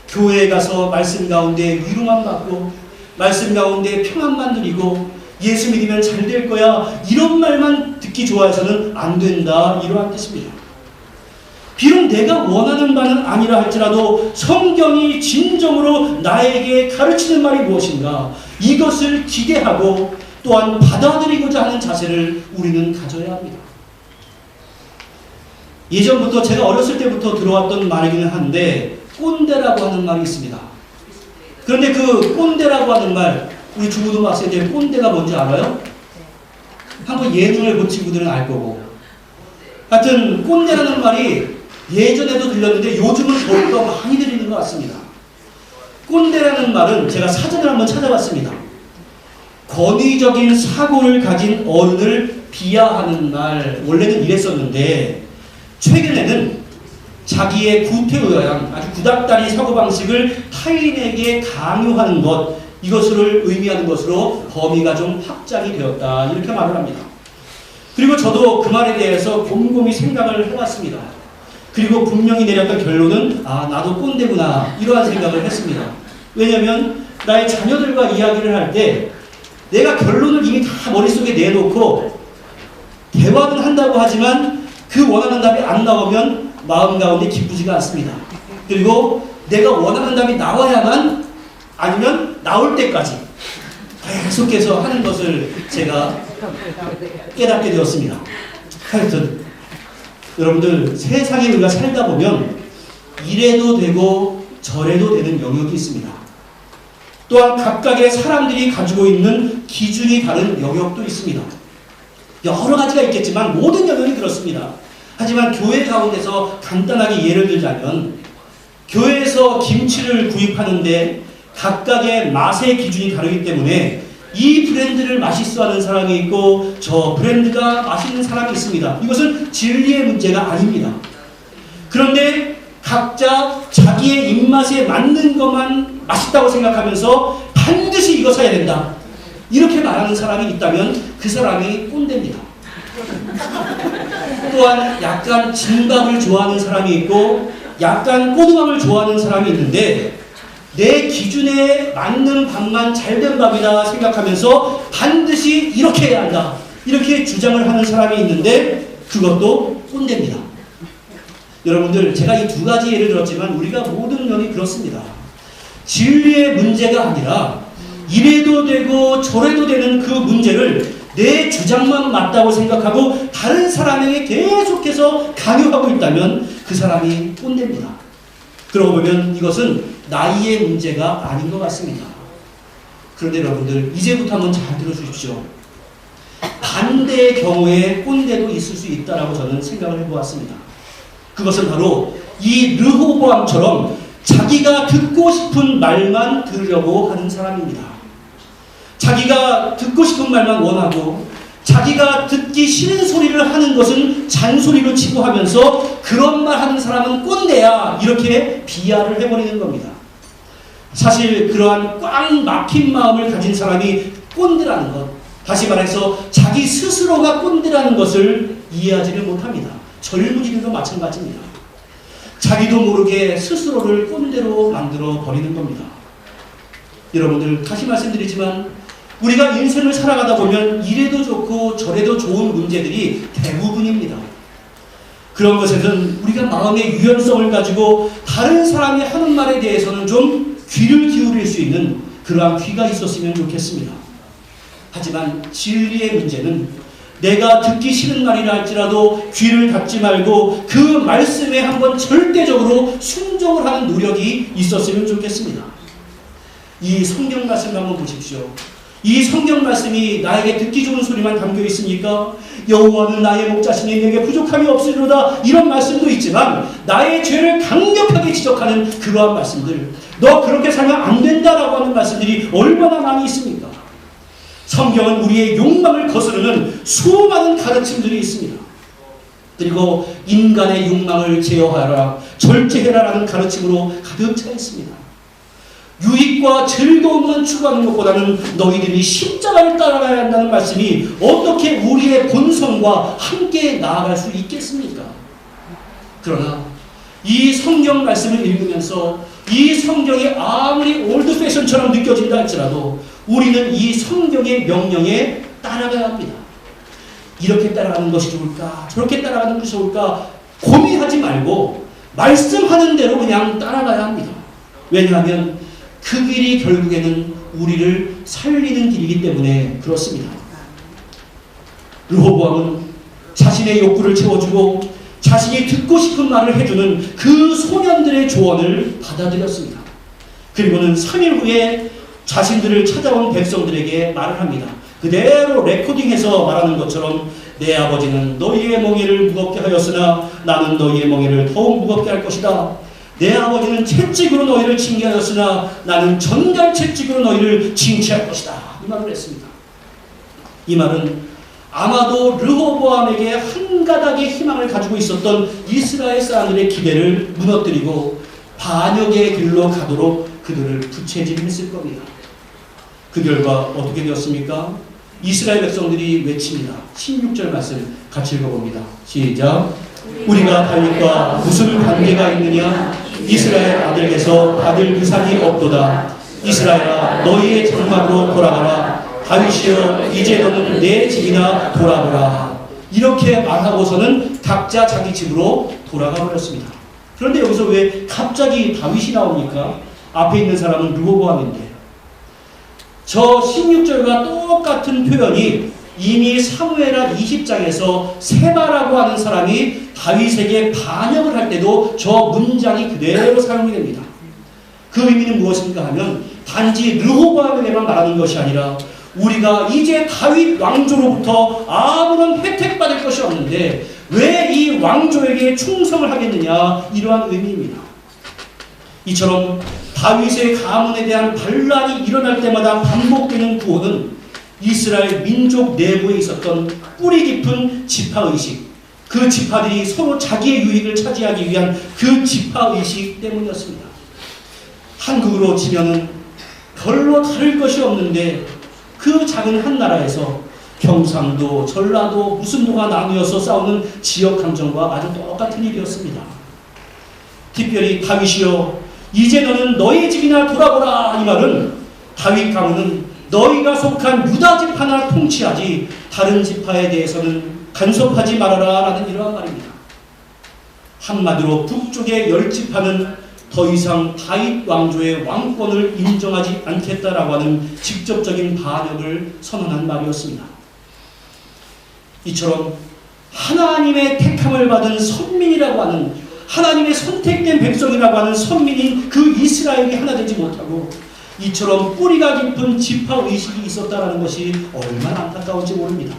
교회에 가서 말씀 가운데 위로만 받고 말씀 가운데 평안만 누리고 예수 믿으면 잘 될 거야 이런 말만 듣기 좋아해서는 안 된다 이러한 뜻입니다. 비록 내가 원하는 바는 아니라 할지라도 성경이 진정으로 나에게 가르치는 말이 무엇인가 이것을 기대하고 또한 받아들이고자 하는 자세를 우리는 가져야 합니다. 예전부터 제가 어렸을 때부터 들어왔던 말이기는 한데 꼰대라고 하는 말이 있습니다. 그런데 그 꼰대라고 하는 말 우리 중고등학생들 꼰대가 뭔지 알아요? 한번 예능을 본 친구들은 알 거고 하여튼 꼰대라는 말이 예전에도 들렸는데 요즘은 더욱더 많이 들리는 것 같습니다. 꼰대라는 말은 제가 사전을 한번 찾아봤습니다. 권위적인 사고를 가진 어른을 비하하는 말 원래는 이랬었는데 최근에는 자기의 구태의양 아주 구닥다리 사고방식을 타인에게 강요하는 것 이것을 의미하는 것으로 범위가 좀 확장이 되었다 이렇게 말을 합니다. 그리고 저도 그 말에 대해서 곰곰이 생각을 해봤습니다. 그리고 분명히 내렸던 결론은 아 나도 꼰대구나 이러한 생각을 했습니다. 왜냐하면 나의 자녀들과 이야기를 할 때 내가 결론을 이미 다 머릿속에 내놓고 대화는 한다고 하지만 그 원하는 답이 안 나오면 마음 가운데 기쁘지가 않습니다. 그리고 내가 원하는 답이 나와야만 아니면 나올 때까지 계속해서 하는 것을 제가 깨닫게 되었습니다. 하여튼 여러분들 세상에 우리가 살다 보면 이래도 되고 저래도 되는 영역이 있습니다. 또한 각각의 사람들이 가지고 있는 기준이 다른 영역도 있습니다. 여러 가지가 있겠지만 모든 영역이 그렇습니다. 하지만 교회 가운데서 간단하게 예를 들자면 교회에서 김치를 구입하는데 각각의 맛의 기준이 다르기 때문에 이 브랜드를 맛있어하는 사람이 있고 저 브랜드가 맛있는 사람이 있습니다. 이것은 진리의 문제가 아닙니다. 그런데 각자 자기의 입맛에 맞는 것만 맛있다고 생각하면서 반드시 이거 사야 된다 이렇게 말하는 사람이 있다면 그 사람이 꼰대입니다. 또한 약간 진밥을 좋아하는 사람이 있고 약간 꼬등밥을 좋아하는 사람이 있는데 내 기준에 맞는 밥만 잘된 밥이다 생각하면서 반드시 이렇게 해야 한다 이렇게 주장을 하는 사람이 있는데 그것도 꼰대입니다. 여러분들 제가 이 두 가지 예를 들었지만 우리가 모든 면이 그렇습니다. 진리의 문제가 아니라 이래도 되고 저래도 되는 그 문제를 내 주장만 맞다고 생각하고 다른 사람에게 계속해서 강요하고 있다면 그 사람이 꼰대입니다. 그러고 보면 이것은 나이의 문제가 아닌 것 같습니다. 그런데 여러분들 이제부터 한번 잘 들어주십시오. 반대의 경우에 꼰대도 있을 수 있다라고 저는 생각을 해보았습니다. 그것은 바로 이 르호보암처럼 자기가 듣고 싶은 말만 들으려고 하는 사람입니다. 자기가 듣고 싶은 말만 원하고 자기가 듣기 싫은 소리를 하는 것은 잔소리로 치고 하면서 그런 말 하는 사람은 꼰대야, 이렇게 비하를 해버리는 겁니다. 사실 그러한 꽉 막힌 마음을 가진 사람이 꼰대라는 것, 다시 말해서 자기 스스로가 꼰대라는 것을 이해하지를 못합니다. 젊은이들도 마찬가지입니다. 자기도 모르게 스스로를 꼰대로 만들어 버리는 겁니다. 여러분들, 다시 말씀드리지만 우리가 인생을 살아가다 보면 이래도 좋고 저래도 좋은 문제들이 대부분입니다. 그런 것에는 우리가 마음의 유연성을 가지고 다른 사람이 하는 말에 대해서는 좀 귀를 기울일 수 있는 그러한 귀가 있었으면 좋겠습니다. 하지만 진리의 문제는 내가 듣기 싫은 말이라 할지라도 귀를 닫지 말고 그 말씀에 한번 절대적으로 순종을 하는 노력이 있었으면 좋겠습니다. 이 성경 말씀을 한번 보십시오. 이 성경 말씀이 나에게 듣기 좋은 소리만 담겨 있으니까 여호와는 나의 목자시니 내게 부족함이 없으리로다, 이런 말씀도 있지만 나의 죄를 강력하게 지적하는 그러한 말씀들, 너 그렇게 살면 안 된다라고 하는 말씀들이 얼마나 많이 있습니까? 성경은 우리의 욕망을 거스르는 수많은 가르침들이 있습니다. 그리고 인간의 욕망을 제어하라, 절제해라라는 가르침으로 가득 차 있습니다. 유익과 즐거움만 추구하는 것보다는 너희들이 십자가를 따라가야 한다는 말씀이 어떻게 우리의 본성과 함께 나아갈 수 있겠습니까? 그러나 이 성경 말씀을 읽으면서 이 성경이 아무리 올드 패션처럼 느껴진다 할지라도 우리는 이 성경의 명령에 따라가야 합니다. 이렇게 따라가는 것이 좋을까, 저렇게 따라가는 것이 좋을까 고민하지 말고 말씀하는 대로 그냥 따라가야 합니다. 왜냐하면 그 길이 결국에는 우리를 살리는 길이기 때문에 그렇습니다. 르호보암은 자신의 욕구를 채워주고 자신이 듣고 싶은 말을 해주는 그 소년들의 조언을 받아들였습니다. 그리고는 3일 후에 자신들을 찾아온 백성들에게 말을 합니다. 그대로 레코딩해서 말하는 것처럼 내 아버지는 너희의 멍에를 무겁게 하였으나 나는 너희의 멍에를 더욱 무겁게 할 것이다. 내 아버지는 채찍으로 너희를 징계하였으나 나는 전갈 채찍으로 너희를 징치할 것이다. 이 말을 했습니다. 이 말은 아마도 르호보암에게 한 가닥의 희망을 가지고 있었던 이스라엘 사람들의 기대를 무너뜨리고 반역의 길로 가도록 그들을 부채질했을 겁니다. 그 결과 어떻게 되었습니까? 이스라엘 백성들이 외칩니다. 16절 말씀 같이 읽어봅니다. 시작. 우리가 다윗과 무슨 관계가 있느냐? 이스라엘 아들에게서 받을 유산이 없도다. 이스라엘아, 너희의 장막으로 돌아가라. 다윗이여, 이제 너는 내 집이나 돌아오라. 이렇게 말하고서는 각자 자기 집으로 돌아가 버렸습니다. 그런데 여기서 왜 갑자기 다윗이 나옵니까? 앞에 있는 사람은 르호보암인데. 저 16절과 똑같은 표현이 이미 사무엘하 20장에서 세바라고 하는 사람이 다윗에게 반역을 할 때도 저 문장이 그대로 사용이 됩니다. 그 의미는 무엇인가 하면 단지 르호보암에게만 말하는 것이 아니라 우리가 이제 다윗 왕조로부터 아무런 혜택받을 것이 없는데 왜 이 왕조에게 충성을 하겠느냐, 이러한 의미입니다. 이처럼 다윗의 가문에 대한 반란이 일어날 때마다 반복되는 구호는 이스라엘 민족 내부에 있었던 뿌리 깊은 지파의식, 그 지파들이 서로 자기의 유익을 차지하기 위한 그 지파의식 때문이었습니다. 한국으로 치면은 별로 다를 것이 없는데 그 작은 한 나라에서 경상도, 전라도, 무슨 도가 나누어서 싸우는 지역 감정과 아주 똑같은 일이었습니다. 특별히 다윗이여, 이제 너는 너의 집이나 돌아보라. 이 말은 다윗 가문은 너희가 속한 유다 지파나 통치하지 다른 지파에 대해서는 간섭하지 말아라 라는 이러한 말입니다. 한마디로 북쪽의 10지파는 더 이상 다윗 왕조의 왕권을 인정하지 않겠다라고 하는 직접적인 반역을 선언한 말이었습니다. 이처럼 하나님의 택함을 받은 선민이라고 하는, 하나님의 선택된 백성이라고 하는 선민인 그 이스라엘이 하나 되지 못하고 이처럼 뿌리가 깊은 지파의식이 있었다는 것이 얼마나 안타까운지 모릅니다.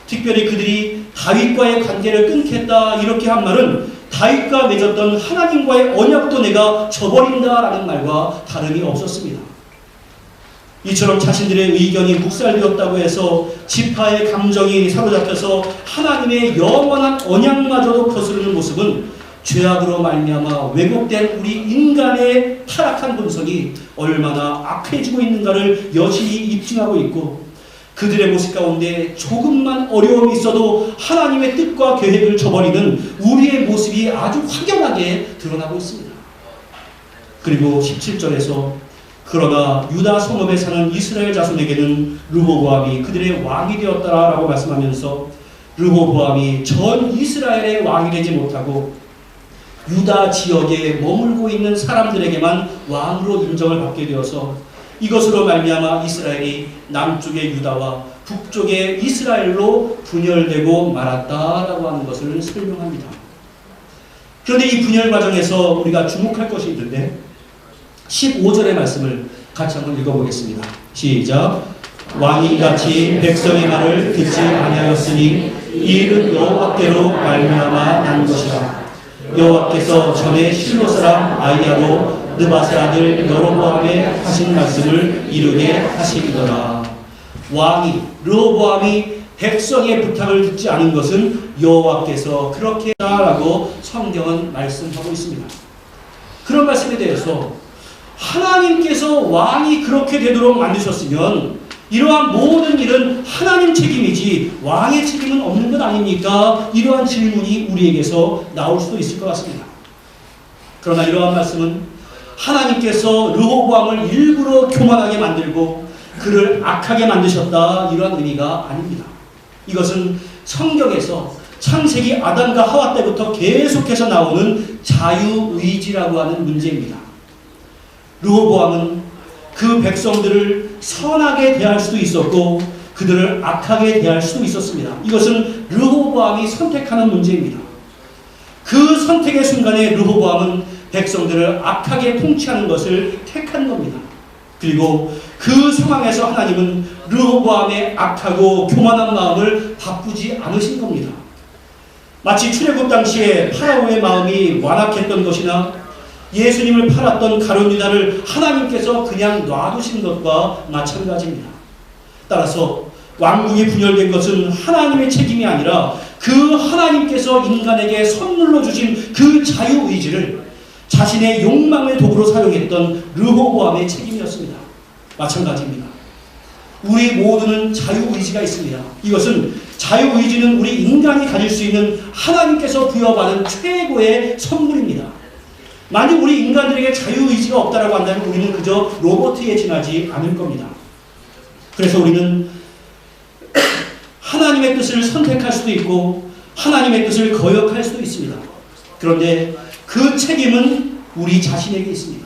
특별히 그들이 다윗과의 관계를 끊겠다 이렇게 한 말은 다윗과 맺었던 하나님과의 언약도 내가 저버린다라는 말과 다름이 없었습니다. 이처럼 자신들의 의견이 묵살되었다고 해서 지파의 감정이 사로잡혀서 하나님의 영원한 언약마저도 거스르는 모습은 죄악으로 말미암아 왜곡된 우리 인간의 타락한 본성이 얼마나 악해지고 있는가를 여실히 입증하고 있고, 그들의 모습 가운데 조금만 어려움이 있어도 하나님의 뜻과 계획을 저버리는 우리의 모습이 아주 확연하게 드러나고 있습니다. 그리고 17절에서 그러나 유다 성읍에 사는 이스라엘 자손에게는 르호보암이 그들의 왕이 되었다라고 말씀하면서, 르호보암이 전 이스라엘의 왕이 되지 못하고 유다 지역에 머물고 있는 사람들에게만 왕으로 인정을 받게 되어서 이것으로 말미암아 이스라엘이 남쪽의 유다와 북쪽의 이스라엘로 분열되고 말았다라고 하는 것을 설명합니다. 그런데 이 분열 과정에서 우리가 주목할 것이 있는데 15절의 말씀을 같이 한번 읽어보겠습니다. 시작. 왕이 같이 백성의 말을 듣지 아니하였으니 이 일은 여호와께로 말미암아 난 것이라. 여호와께서 전에 실로 사람 아히야로 느바세 아들 여로보암에 하신 말씀을 이루게 하시리더라. 왕이 르호보암이 백성의 부탁을 듣지 않은 것은 여호와께서 그렇게 하라고 성경은 말씀하고 있습니다. 그런 말씀에 대해서 하나님께서 왕이 그렇게 되도록 만드셨으면 이러한 모든 일은 하나님 책임이지 왕의 책임은 없는 것 아닙니까? 이러한 질문이 우리에게서 나올 수도 있을 것 같습니다. 그러나 이러한 말씀은 하나님께서 르호보암을 일부러 교만하게 만들고 그를 악하게 만드셨다, 이러한 의미가 아닙니다. 이것은 성경에서 창세기 아담과 하와 때부터 계속해서 나오는 자유의지라고 하는 문제입니다. 르호보암은 그 백성들을 선하게 대할 수도 있었고 그들을 악하게 대할 수도 있었습니다. 이것은 르호보암이 선택하는 문제입니다. 그 선택의 순간에 르호보암은 백성들을 악하게 통치하는 것을 택한 겁니다. 그리고 그 상황에서 하나님은 르호보암의 악하고 교만한 마음을 바꾸지 않으신 겁니다. 마치 출애굽 당시에 파라오의 마음이 완악했던 것이나 예수님을 팔았던 가룟 유다를 하나님께서 그냥 놔두신 것과 마찬가지입니다. 따라서 왕국이 분열된 것은 하나님의 책임이 아니라 그 하나님께서 인간에게 선물로 주신 그 자유의지를 자신의 욕망의 도구로 사용했던 르호보암의 책임이었습니다. 마찬가지입니다. 우리 모두는 자유의지가 있습니다. 이것은 자유의지는 우리 인간이 가질 수 있는 하나님께서 부여받은 최고의 선물입니다. 만약 우리 인간들에게 자유의지가 없다라고 한다면 우리는 그저 로봇에 지나지 않을 겁니다. 그래서 우리는 하나님의 뜻을 선택할 수도 있고 하나님의 뜻을 거역할 수도 있습니다. 그런데 그 책임은 우리 자신에게 있습니다.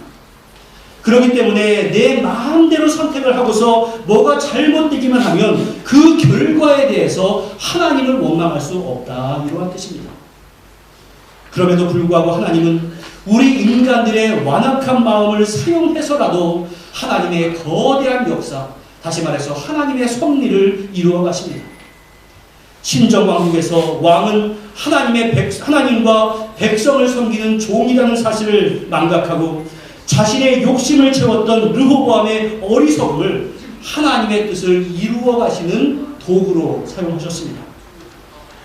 그렇기 때문에 내 마음대로 선택을 하고서 뭐가 잘못되기만 하면 그 결과에 대해서 하나님을 원망할 수 없다, 이러한 뜻입니다. 그럼에도 불구하고 하나님은 우리 인간들의 완악한 마음을 사용해서라도 하나님의 거대한 역사, 다시 말해서 하나님의 섭리를 이루어 가십니다. 신정왕국에서 왕은 하나님과 백성을 섬기는 종이라는 사실을 망각하고 자신의 욕심을 채웠던 르호보암의 어리석음을 하나님의 뜻을 이루어 가시는 도구로 사용하셨습니다.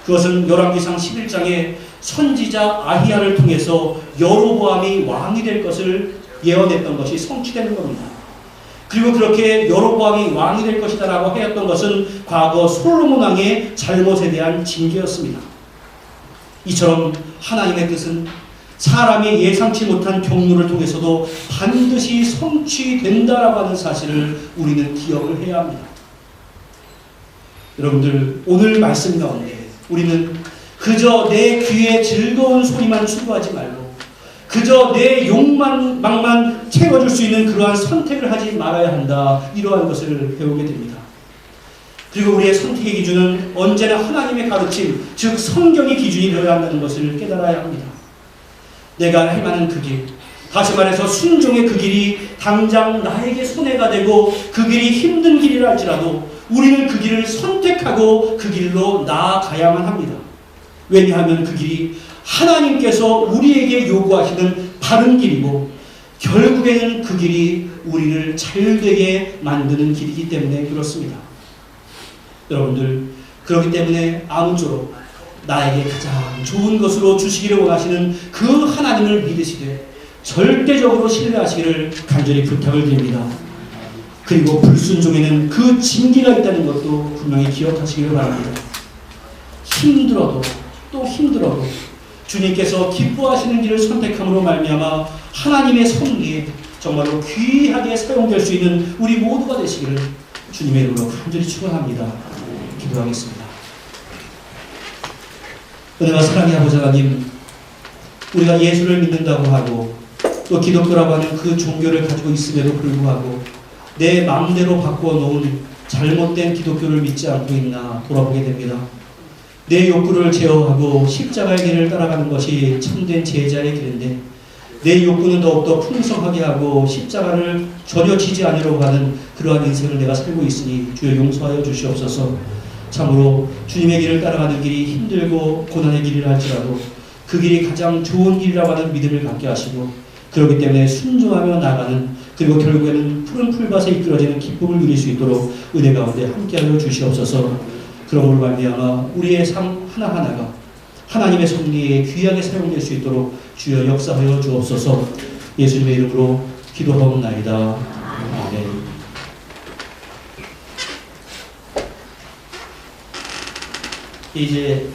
그것은 열왕기상 11장에 선지자 아히야를 통해서 여로보암이 왕이 될 것을 예언했던 것이 성취되는 겁니다. 그리고 그렇게 여로보암이 왕이 될 것이다 라고 하였던 것은 과거 솔로몬 왕의 잘못에 대한 징계였습니다. 이처럼 하나님의 뜻은 사람이 예상치 못한 경로를 통해서도 반드시 성취된다라고 하는 사실을 우리는 기억을 해야 합니다. 여러분들, 오늘 말씀 가운데 우리는 그저 내 귀에 즐거운 소리만 추구하지 말고 그저 내 욕망만 채워줄 수 있는 그러한 선택을 하지 말아야 한다, 이러한 것을 배우게 됩니다. 그리고 우리의 선택의 기준은 언제나 하나님의 가르침, 즉 성경의 기준이 되어야 한다는 것을 깨달아야 합니다. 내가 할 만한 그 길, 다시 말해서 순종의 그 길이 당장 나에게 손해가 되고 그 길이 힘든 길이라 할지라도 우리는 그 길을 선택하고 그 길로 나아가야만 합니다. 왜냐하면 그 길이 하나님께서 우리에게 요구하시는 바른 길이고 결국에는 그 길이 우리를 잘되게 만드는 길이기 때문에 그렇습니다. 여러분들, 그렇기 때문에 아무쪼록 나에게 가장 좋은 것으로 주시기를 원하시는 그 하나님을 믿으시되 절대적으로 신뢰하시기를 간절히 부탁을 드립니다. 그리고 불순종에는 그 징계가 있다는 것도 분명히 기억하시기를 바랍니다. 힘들어도 또 힘들어도 주님께서 기뻐하시는 길을 선택함으로 말미암아 하나님의 섭리에 정말로 귀하게 사용될 수 있는 우리 모두가 되시기를 주님의 이름으로 간절히 축원합니다. 기도하겠습니다. 은혜와 사랑의 아버지 하나님, 우리가 예수를 믿는다고 하고 또 기독교라고 하는 그 종교를 가지고 있음에도 불구하고 내 마음대로 바꿔놓은 잘못된 기독교를 믿지 않고 있나 돌아보게 됩니다. 내 욕구를 제어하고 십자가의 길을 따라가는 것이 참된 제자의 길인데 내 욕구는 더욱더 풍성하게 하고 십자가를 전혀 지지 않으려고 하는 그러한 인생을 내가 살고 있으니 주여 용서하여 주시옵소서. 참으로 주님의 길을 따라가는 길이 힘들고 고난의 길이라 할지라도 그 길이 가장 좋은 길이라고 하는 믿음을 갖게 하시고 그렇기 때문에 순종하며 나가는 그리고 결국에는 푸른 풀밭에 이끌어지는 기쁨을 누릴 수 있도록 은혜 가운데 함께하여 주시옵소서. 그러므로 말미암아 우리의 삶 하나하나가 하나님의 섭리에 귀하게 사용될 수 있도록 주여 역사하여 주옵소서. 예수님의 이름으로 기도하옵나이다. 아멘. 이제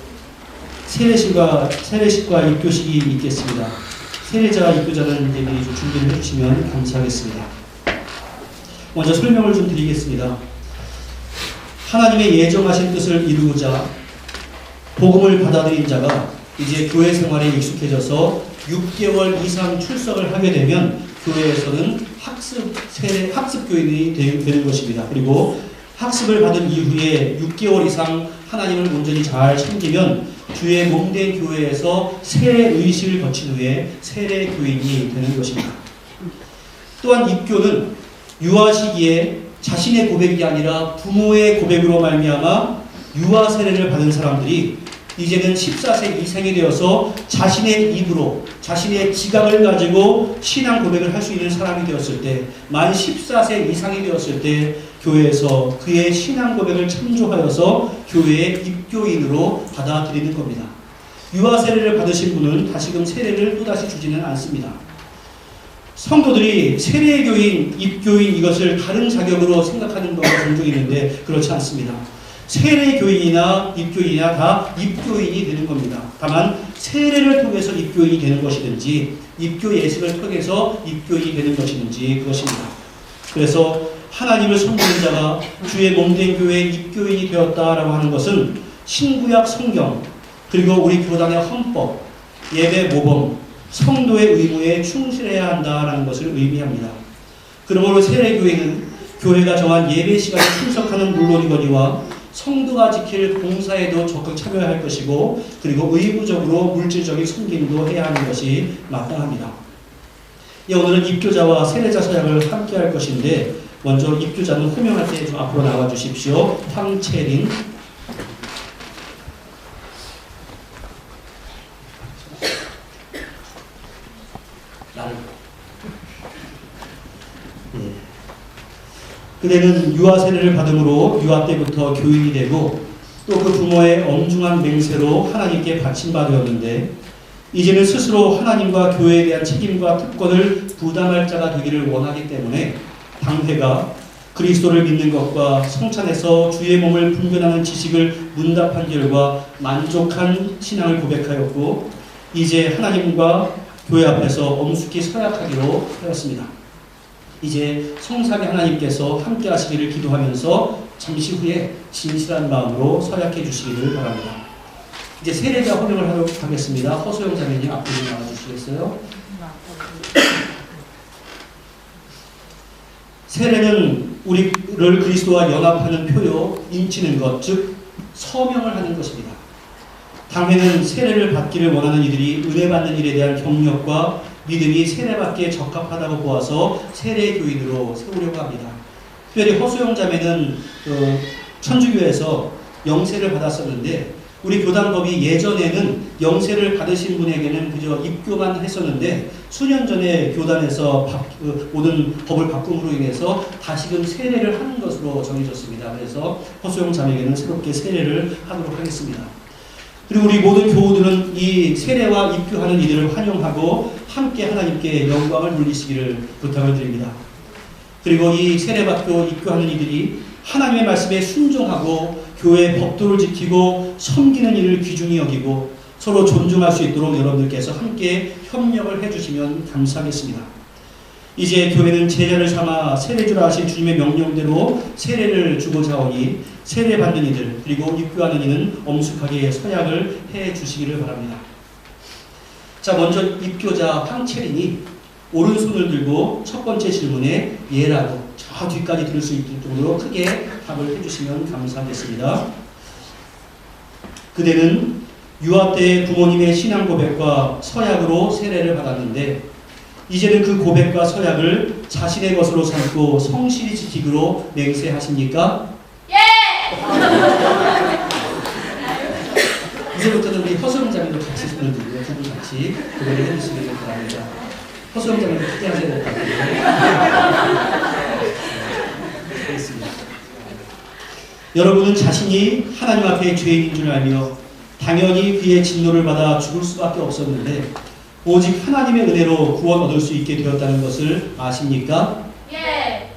세례식과 입교식이 있겠습니다. 세례자와 입교자는 이제 미리 좀 준비를 해주시면 감사하겠습니다. 먼저 설명을 좀 드리겠습니다. 하나님의 예정하신 뜻을 이루고자 복음을 받아들인 자가 이제 교회 생활에 익숙해져서 6개월 이상 출석을 하게 되면 교회에서는 학습교인이 되는 것입니다. 그리고 학습을 받은 이후에 6개월 이상 하나님을 온전히 잘 섬기면 주의 몸된 교회에서 세례 의식을 거친 후에 세례 교인이 되는 것입니다. 또한 입교는 유아 시기에 자신의 고백이 아니라 부모의 고백으로 말미암아 유아 세례를 받은 사람들이 이제는 14세 이상이 되어서 자신의 입으로 자신의 지각을 가지고 신앙 고백을 할 수 있는 사람이 되었을 때, 만 14세 이상이 되었을 때 교회에서 그의 신앙 고백을 참조하여서 교회의 입교인으로 받아들이는 겁니다. 유아 세례를 받으신 분은 다시금 세례를 또다시 주지는 않습니다. 성도들이 세례교인, 입교인 이것을 다른 자격으로 생각하는 경우가 종종 있는데 그렇지 않습니다. 세례교인이나 입교인이나 다 입교인이 되는 겁니다. 다만 세례를 통해서 입교인이 되는 것이든지 입교 예식을 통해서 입교인이 되는 것이든지 그것입니다. 그래서 하나님을 섬기는 자가 주의 몸된 교회의 입교인이 되었다라고 하는 것은 신구약 성경 그리고 우리 교단의 헌법, 예배 모범, 성도의 의무에 충실해야 한다라는 것을 의미합니다. 그러므로 세례교인은 교회가 정한 예배 시간에 출석하는 물론이거니와 성도가 지킬 봉사에도 적극 참여할 것이고 그리고 의무적으로 물질적인 섬김도 해야 하는 것이 마땅합니다. 오늘은 입교자와 세례자 서약을 함께 할 것인데 먼저 입교자는 호명할 때 좀 앞으로 나와 주십시오. 황채린. 그대는 유아 세례를 받음으로 유아 때부터 교인이 되고 또 그 부모의 엄중한 맹세로 하나님께 바침받으었는데 이제는 스스로 하나님과 교회에 대한 책임과 특권을 부담할 자가 되기를 원하기 때문에 당회가 그리스도를 믿는 것과 성찬에서 주의 몸을 분별하는 지식을 문답한 결과 만족한 신앙을 고백하였고 이제 하나님과 교회 앞에서 엄숙히 서약하기로 하였습니다. 이제 성삼위 하나님께서 함께 하시기를 기도하면서 잠시 후에 진실한 마음으로 서약해 주시기를 바랍니다. 이제 세례자 호명을 하도록 하겠습니다. 허소영 자매님 앞으로 나와 주시겠어요? 세례는 우리를 그리스도와 연합하는 표요, 인치는 것, 즉 서명을 하는 것입니다. 당회는 세례를 받기를 원하는 이들이 은혜 받는 일에 대한 경력과 믿음이 세례받기에 적합하다고 보아서 세례교인으로 세우려고 합니다. 특별히 허수영 자매는 천주교에서 영세를 받았었는데 우리 교단법이 예전에는 영세를 받으신 분에게는 그저 입교만 했었는데 수년 전에 교단에서 모든 법을 바꿈으로 인해서 다시금 세례를 하는 것으로 정해졌습니다. 그래서 허수영 자매에게는 새롭게 세례를 하도록 하겠습니다. 그리고 우리 모든 교우들은 이 세례와 입교하는 이들을 환영하고 함께 하나님께 영광을 돌리시기를 부탁을 드립니다. 그리고 이 세례받고 입교하는 이들이 하나님의 말씀에 순종하고 교회의 법도를 지키고 섬기는 일을 귀중히 여기고 서로 존중할 수 있도록 여러분들께서 함께 협력을 해주시면 감사하겠습니다. 이제 교회는 제자를 삼아 세례주라 하신 주님의 명령대로 세례를 주고자 하오니 세례받는 이들 그리고 입교하는 이는 엄숙하게 서약을 해주시기를 바랍니다. 자, 먼저 입교자 황채린이 오른손을 들고 첫 번째 질문에 예라고 저 뒤까지 들을 수 있을 정도로 크게 답을 해주시면 감사하겠습니다. 그대는 유아 때 부모님의 신앙 고백과 서약으로 세례를 받았는데 이제는 그 고백과 서약을 자신의 것으로 삼고 성실히 지키기로 맹세하십니까? 예! 이제부터는 우리 허수영자매도 같이 손을 들고 두 분 같이 고백을 해주시기를 바랍니다. 허수영자매도 크게 하셔야 될 것 같아요. 알겠습니다. 여러분은 자신이 하나님 앞에 죄인인 줄 알며 당연히 그의 진노를 받아 죽을 수밖에 없었는데 오직 하나님의 은혜로 구원 얻을 수 있게 되었다는 것을 아십니까? 예!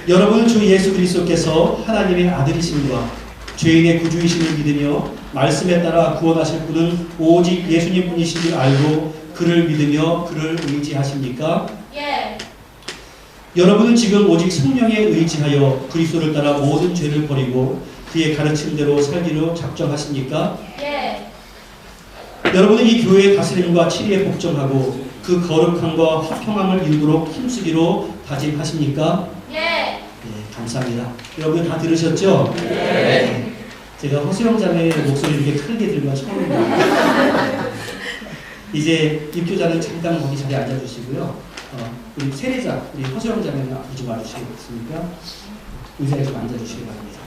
여러분은 주 예수 그리스도께서 하나님의 아들이심과 죄인의 구주이심을 믿으며 말씀에 따라 구원하실 분은 오직 예수님 분이신 줄 알고 그를 믿으며 그를 의지하십니까? 예! 여러분은 지금 오직 성령에 의지하여 그리스도를 따라 모든 죄를 버리고 그의 가르침대로 살기로 작정하십니까? 예! 여러분은 이 교회의 다스림과 치리에 복종하고 그 거룩함과 화평함을 이루도록 힘쓰기로 다짐하십니까? 예! 네, 감사합니다. 여러분 다 들으셨죠? 네. 제가 허수영 자매의 목소리를 이렇게 크게 들은 건 처음입니다. 이제 입교자는 잠깐 거기 자리에 앉아주시고요. 우리 세례자, 우리 허수영 자매는 앞으로 좀 와주시겠습니까? 의자에 좀 앉아주시기 바랍니다.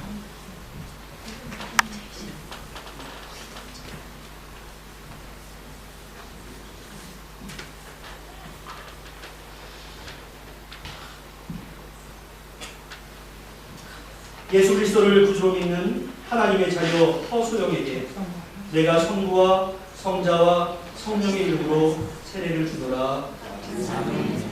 예수 그리스도를 구주로 믿는 하나님의 자녀 허수영에게 내가 성부와 성자와 성령의 이름으로 세례를 주노라. 아멘.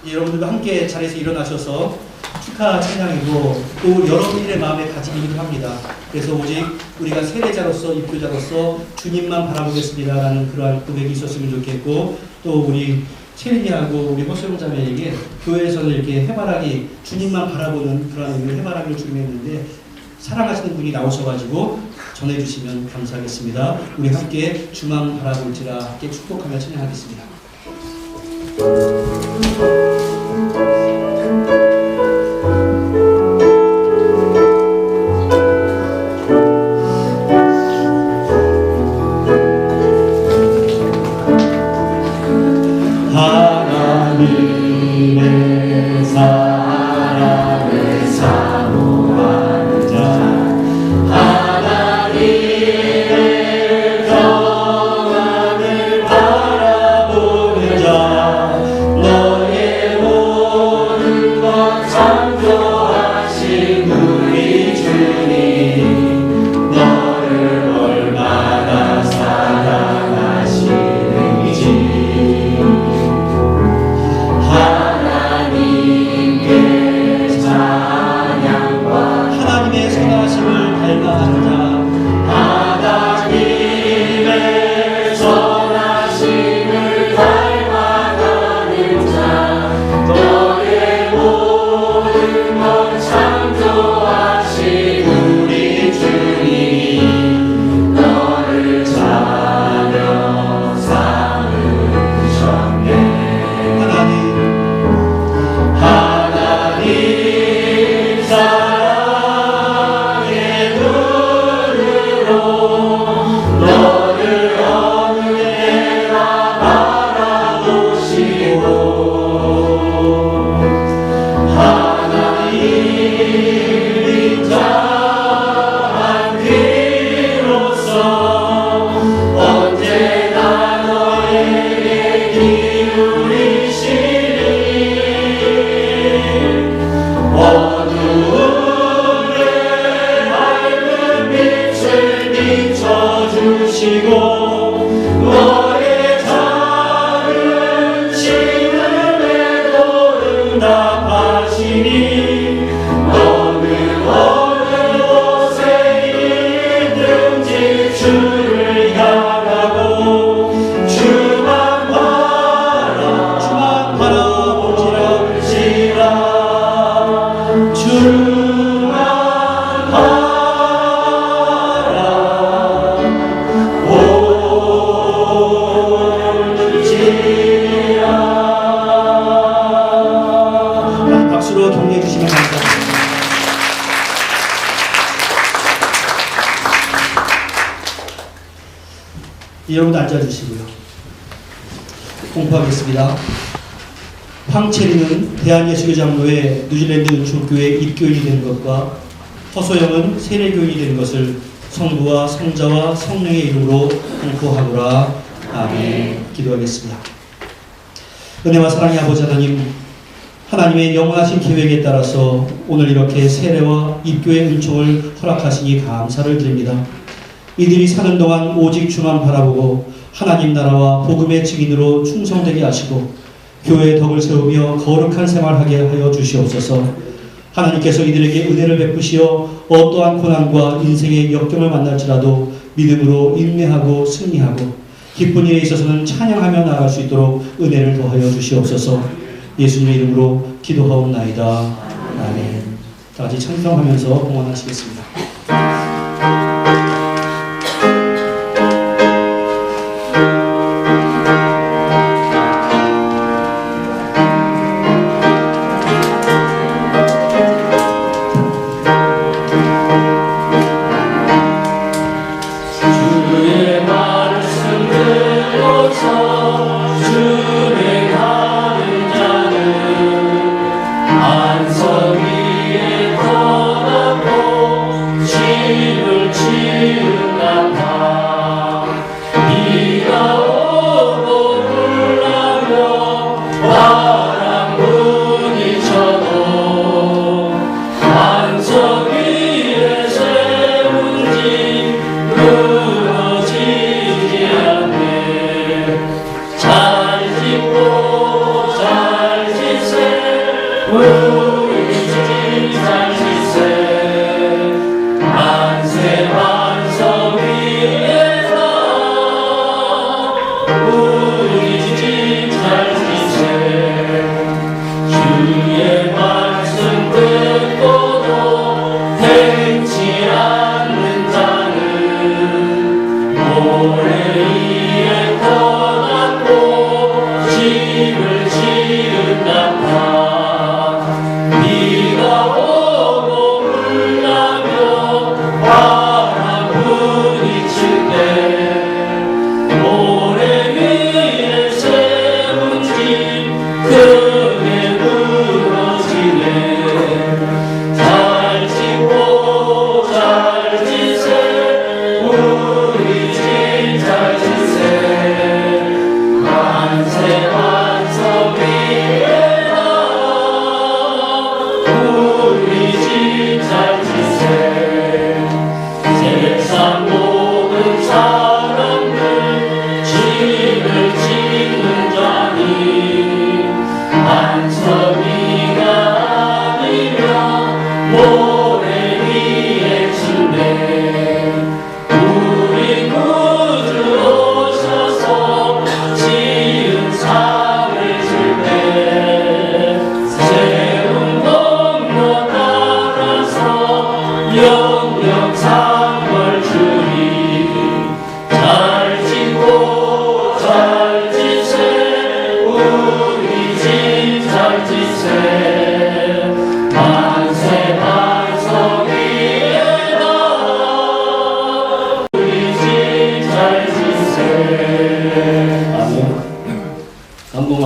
여러분들도 함께 자리에서 일어나셔서 축하 찬양이고 또 여러분들의 마음에 가지기도 합니다. 그래서 오직 우리가 세례자로서 입교자로서 주님만 바라보겠습니다라는 그러한 고백이 있었으면 좋겠고 또 우리 채린이하고 우리 허수영 자매에게 교회에서는 이렇게 해바라기 주님만 바라보는 그런 의미로 해바라기를 준비했는데 사랑하시는 분이 나오셔가지고 전해주시면 감사하겠습니다. 우리 함께 주만 바라볼지라 함께 축복하며 찬양하겠습니다. 하나님의 사랑을 사모하는 자 하나님의 평안을 바라보는 자 너의 모든 것 창조하신 우리 주님 너를 얼마나 사랑하시는지 하나님의 선하심을 닮아가는 자 하나님의 선하심을 닮아가는 자 너의 모든 것 창조하신 우리 주님 너를 자녀 삼으셨네. 하나님 사랑의 눈으로 너를 어느 때나 바라보시고 박수로 격려해 주시면 감사합니다. 여러분 앉아주시고요. 공포하겠습니다. 황채리는 대한예수교 장로회 뉴질랜드 은총교회 입교인이 되는 것과 허소영은 세례교인이 되는 것을 성부와 성자와 성령의 이름으로 공포하노라. 아멘. 기도하겠습니다. 은혜와 사랑의 아버지 하나님, 하나님의 영원하신 계획에 따라서 오늘 이렇게 세례와 입교의 은총을 허락하시니 감사를 드립니다. 이들이 사는 동안 오직 주만 바라보고 하나님 나라와 복음의 증인으로 충성되게 하시고 교회의 덕을 세우며 거룩한 생활하게 하여 주시옵소서. 하나님께서 이들에게 은혜를 베푸시어 어떠한 고난과 인생의 역경을 만날지라도 믿음으로 인내하고 승리하고 기쁜 일에 있어서는 찬양하며 나아갈 수 있도록 은혜를 더하여 주시옵소서. 예수님의 이름으로 기도하옵나이다. 아멘. 다 같이 찬송하면서 봉헌하시겠습니다.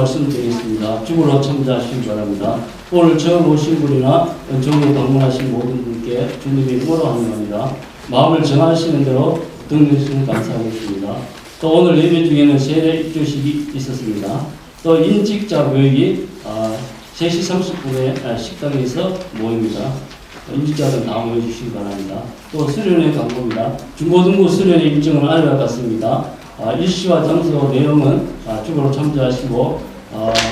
말씀드리겠습니다. 죽으로 첨자하시기 바랍니다. 오늘 처음 오신 분이나 종로 방문하신 모든 분께 주님의 이름으로 환영합니다. 마음을 정하시는 대로 등록해주시면 감사하겠습니다. 또 오늘 예배 중에는 세례 입교식이 있었습니다. 또 인직자 교육이 3시 30분에 식당에서 모입니다. 인직자들 다 모여주시기 바랍니다. 또 수련회 광고입니다. 중고등부 수련회 일정은 아래와 같습니다. 일시와 장소 내용은 주보로 참조하시고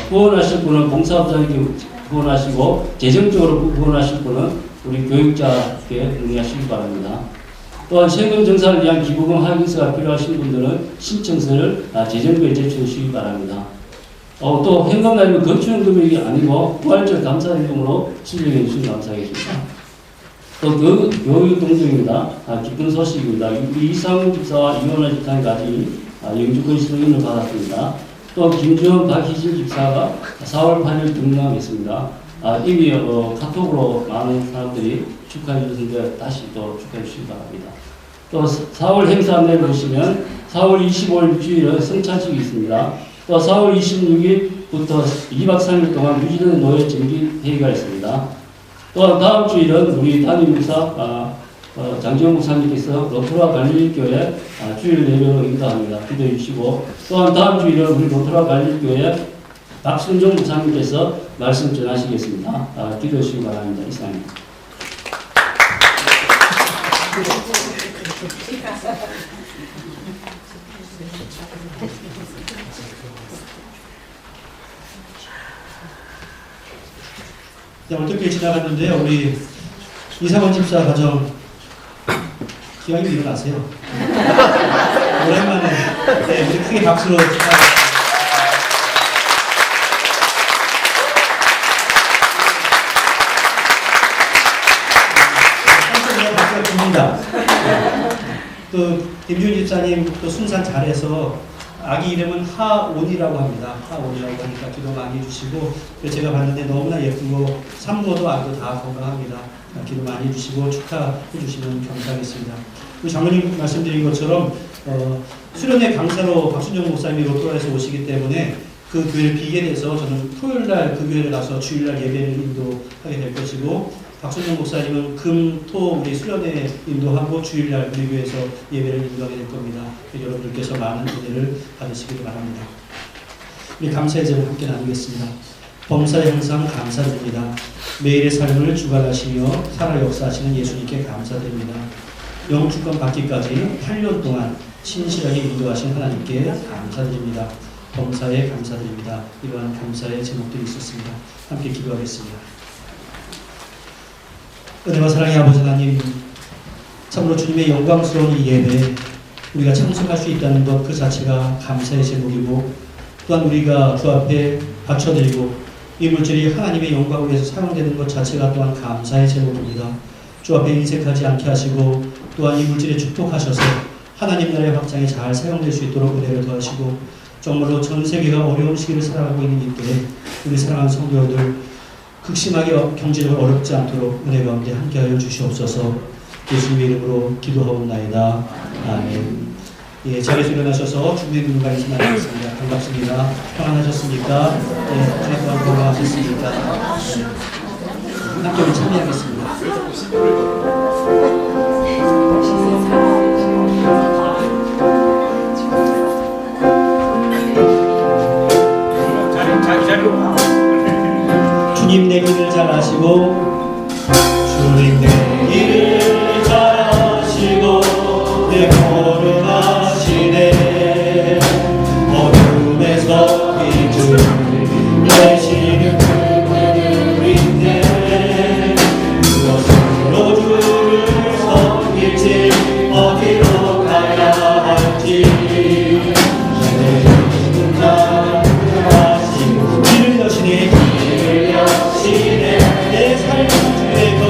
후원하실 분은 봉사업자에게 후원하시고 재정적으로 후원하실 분은 우리 교육자께 문의하시기 바랍니다. 또한 세금 정산을 위한 기부금 확인서가 필요하신 분들은 신청서를 재정부에 제출해 주시기 바랍니다. 또 현금날이면 건축 금액이 아니고 부활절 감사임금으로 신청해 주시면 감사하겠습니다. 또 교육 동정입니다. 기쁜 소식입니다. 이상훈 집사와 이원화 집사님까지 영주권 승인을 받았습니다. 또 김주원, 박희진 집사가 4월 8일 등록하겠습니다. 이미 카톡으로 많은 사람들이 축하해 주셨는데 다시 또 축하해 주시기 바랍니다. 또 4월 행사 안내 보시면 4월 25일 주일은 성찬식이 있습니다. 또 4월 26일부터 2박 3일 동안 뉴질랜드 노예 정기 회의가 있습니다. 또 다음 주일은 우리 담임 목사 장지영 목사님께서 로토라 갈릴교회 주일 예배로 인도합니다. 기도해 주시고, 또한 다음 주일은 우리 로토라 갈릴교회 박순종 목사님께서 말씀 전하시겠습니다. 기도해 주시기 바랍니다. 이상입니다. 어떻게 지나갔는데요. 우리 이상원 집사 가정 기왕이면 일어나세요. 오랜만에 우리 크게 박수로 축하드립니다. 박수가 듭니다. 또 김준 집사님 또 순산 잘해서 아기 이름은 하온이라고 합니다. 하온이라고 하니까 기도 많이 해주시고, 제가 봤는데 너무나 예쁘고 산모도 아기도 다 건강합니다. 기도 많이 해주시고 축하해 주시면 감사하겠습니다. 우리 장로님 말씀드린 것처럼 수련회 강사로 박순정 목사님이 로토라에서 오시기 때문에 그 교회를 비게 돼서 저는 토요일날 그 교회를 가서 주일날 예배를 인도하게 될 것이고, 박순정 목사님은 금, 토 우리 수련회 인도하고 주일날 우리 교회에서 예배를 인도하게 될 겁니다. 여러분들께서 많은 은혜를 받으시기를 바랍니다. 우리 감사의 제를 함께 나누겠습니다. 범사에 항상 감사드립니다. 매일의 삶을 주관하시며 살아 역사하시는 예수님께 감사드립니다. 영주권 받기까지 8년 동안 신실하게 인도하신 하나님께 감사드립니다. 범사에 감사드립니다. 이러한 감사의 제목들이 있었습니다. 함께 기도하겠습니다. 은혜와 사랑의 아버지 하나님, 참으로 주님의 영광스러운 이 예배에 우리가 참석할 수 있다는 것 그 자체가 감사의 제목이고, 또한 우리가 주 앞에 바쳐드리고 이 물질이 하나님의 영광을 위해서 사용되는 것 자체가 또한 감사의 제목입니다. 주 앞에 인색하지 않게 하시고, 또한 이 물질에 축복하셔서 하나님 나라의 확장에 잘 사용될 수 있도록 은혜를 더하시고, 정말로 전 세계가 어려운 시기를 살아가고 있는 이때에 우리 사랑하는 성도들 극심하게 경제적으로 어렵지 않도록 은혜 가운데 함께하여 주시옵소서. 예수님의 이름으로 기도하옵나이다. 아멘. 예, 자리에서 일어나셔서 준비의 눈을 가리지 말겠습니다. 반갑습니다. 평안하셨습니까? 예, 한 해 동안 건강하셨습니까? 함께 우리 참여하겠습니다. 주님 내 길을 잘 아시고, 주님 내 길을 잘 아시고 내 걸음 아시네. 어둠에서 빛을 내시는 그분들인데 무엇으로 주를 섬길지 어디로 가야 할지 길을 여시네. 내 삶을 주에서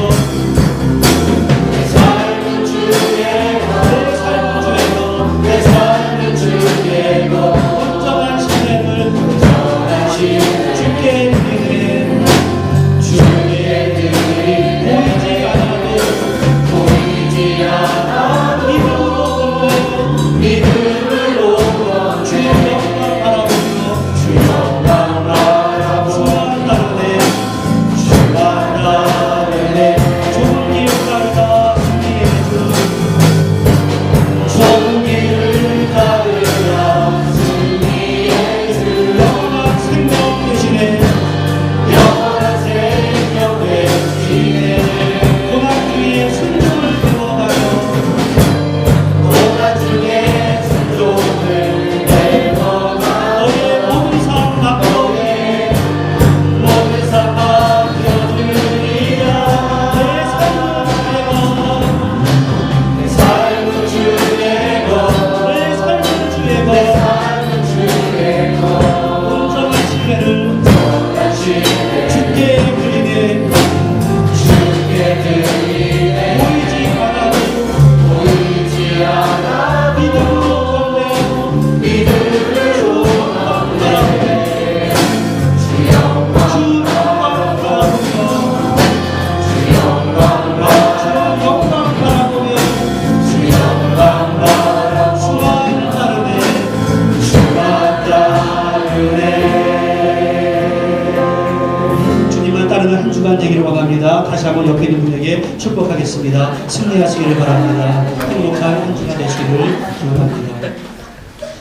한번 옆에 있는 분에게 축복하겠습니다. 승리하시기를 바랍니다. 행복한 한 주가 되시기를 기원합니다.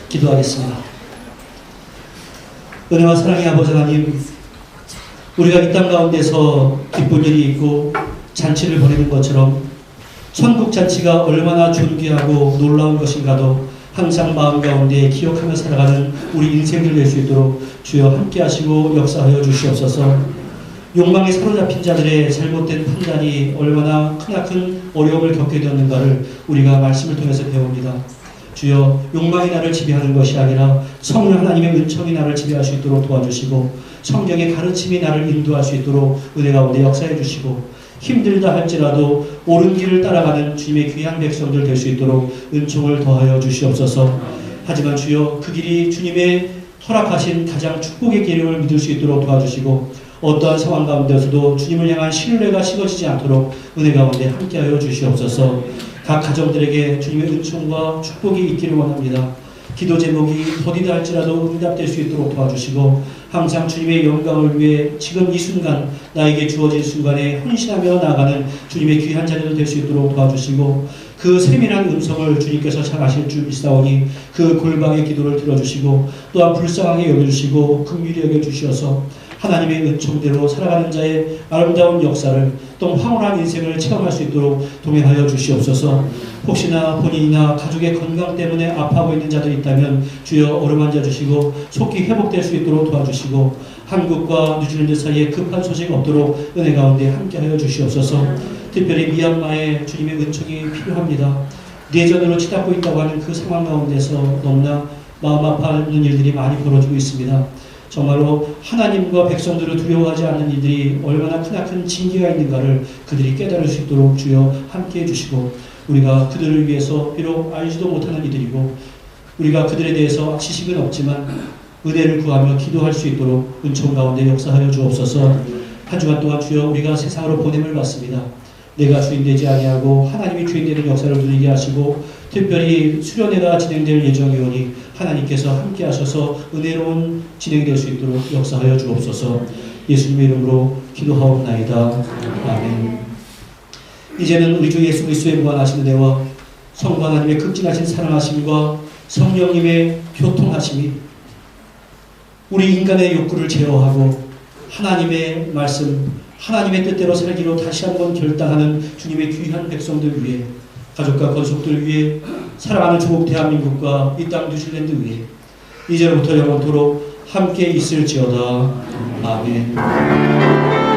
기도하겠습니다. 은혜와 사랑의 아버지 하나님, 우리가 이 땅 가운데서 기쁜 일이 있고 잔치를 벌이는 것처럼 천국 잔치가 얼마나 존귀하고 놀라운 것인가도 항상 마음 가운데 기억하며 살아가는 우리 인생들 될 수 있도록 주여 함께 하시고 역사하여 주시옵소서. 욕망에 사로잡힌 자들의 잘못된 판단이 얼마나 크나큰 어려움을 겪게 되었는가를 우리가 말씀을 통해서 배웁니다. 주여, 욕망이 나를 지배하는 것이 아니라 성령 하나님의 은총이 나를 지배할 수 있도록 도와주시고 성경의 가르침이 나를 인도할 수 있도록 은혜 가운데 역사해 주시고 힘들다 할지라도 옳은 길을 따라가는 주님의 귀한 백성들 될 수 있도록 은총을 더하여 주시옵소서. 하지만 주여, 그 길이 주님의 허락하신 가장 축복의 길임을 믿을 수 있도록 도와주시고 어떠한 상황 가운데서도 주님을 향한 신뢰가 식어지지 않도록 은혜 가운데 함께하여 주시옵소서. 각 가정들에게 주님의 은총과 축복이 있기를 원합니다. 기도 제목이 더디다 할지라도 응답될 수 있도록 도와주시고 항상 주님의 영광을 위해 지금 이 순간 나에게 주어진 순간에 헌신하며 나아가는 주님의 귀한 자녀들 될 수 있도록 도와주시고 그 세밀한 음성을 주님께서 잘 아실 줄 믿사오니 그 골방의 기도를 들어주시고 또한 불쌍하게 여겨주시고 긍휼히 여겨주시어서 하나님의 은총대로 살아가는 자의 아름다운 역사를 또 황홀한 인생을 체험할 수 있도록 동행하여 주시옵소서. 혹시나 본인이나 가족의 건강 때문에 아파하고 있는 자들이 있다면 주여 어루만져 주시고 속히 회복될 수 있도록 도와주시고 한국과 뉴질랜드 사이에 급한 소식 없도록 은혜 가운데 함께하여 주시옵소서. 특별히 미얀마에 주님의 은총이 필요합니다. 내전으로 치닫고 있다고 하는 그 상황 가운데서 너무나 마음 아파하는 일들이 많이 벌어지고 있습니다. 정말로 하나님과 백성들을 두려워하지 않는 이들이 얼마나 크나큰 징계가 있는가를 그들이 깨달을 수 있도록 주여 함께해 주시고 우리가 그들을 위해서 비록 알지도 못하는 이들이고 우리가 그들에 대해서 지식은 없지만 은혜를 구하며 기도할 수 있도록 은총 가운데 역사하여 주옵소서. 한 주간 동안 주여 우리가 세상으로 보냄을 받습니다. 내가 주인 되지 아니하고 하나님이 주인 되는 역사를 누리게 하시고 특별히 수련회가 진행될 예정이오니 하나님께서 함께 하셔서 은혜로운 진행될 수 있도록 역사하여 주옵소서. 예수님의 이름으로 기도하옵나이다. 아멘. 이제는 우리 주 예수 그리스도의 무한하신 은혜와 성부 하나님의 극진하신 사랑하심과 성령님의 교통하심이 우리 인간의 욕구를 제어하고 하나님의 말씀, 하나님의 뜻대로 살기로 다시 한번 결단하는 주님의 귀한 백성들 위해 가족과 권속들 위해 사랑하는 조국 대한민국과 이 땅 뉴질랜드 위해 이제부터 영원토록 함께 있을지어다. 아멘.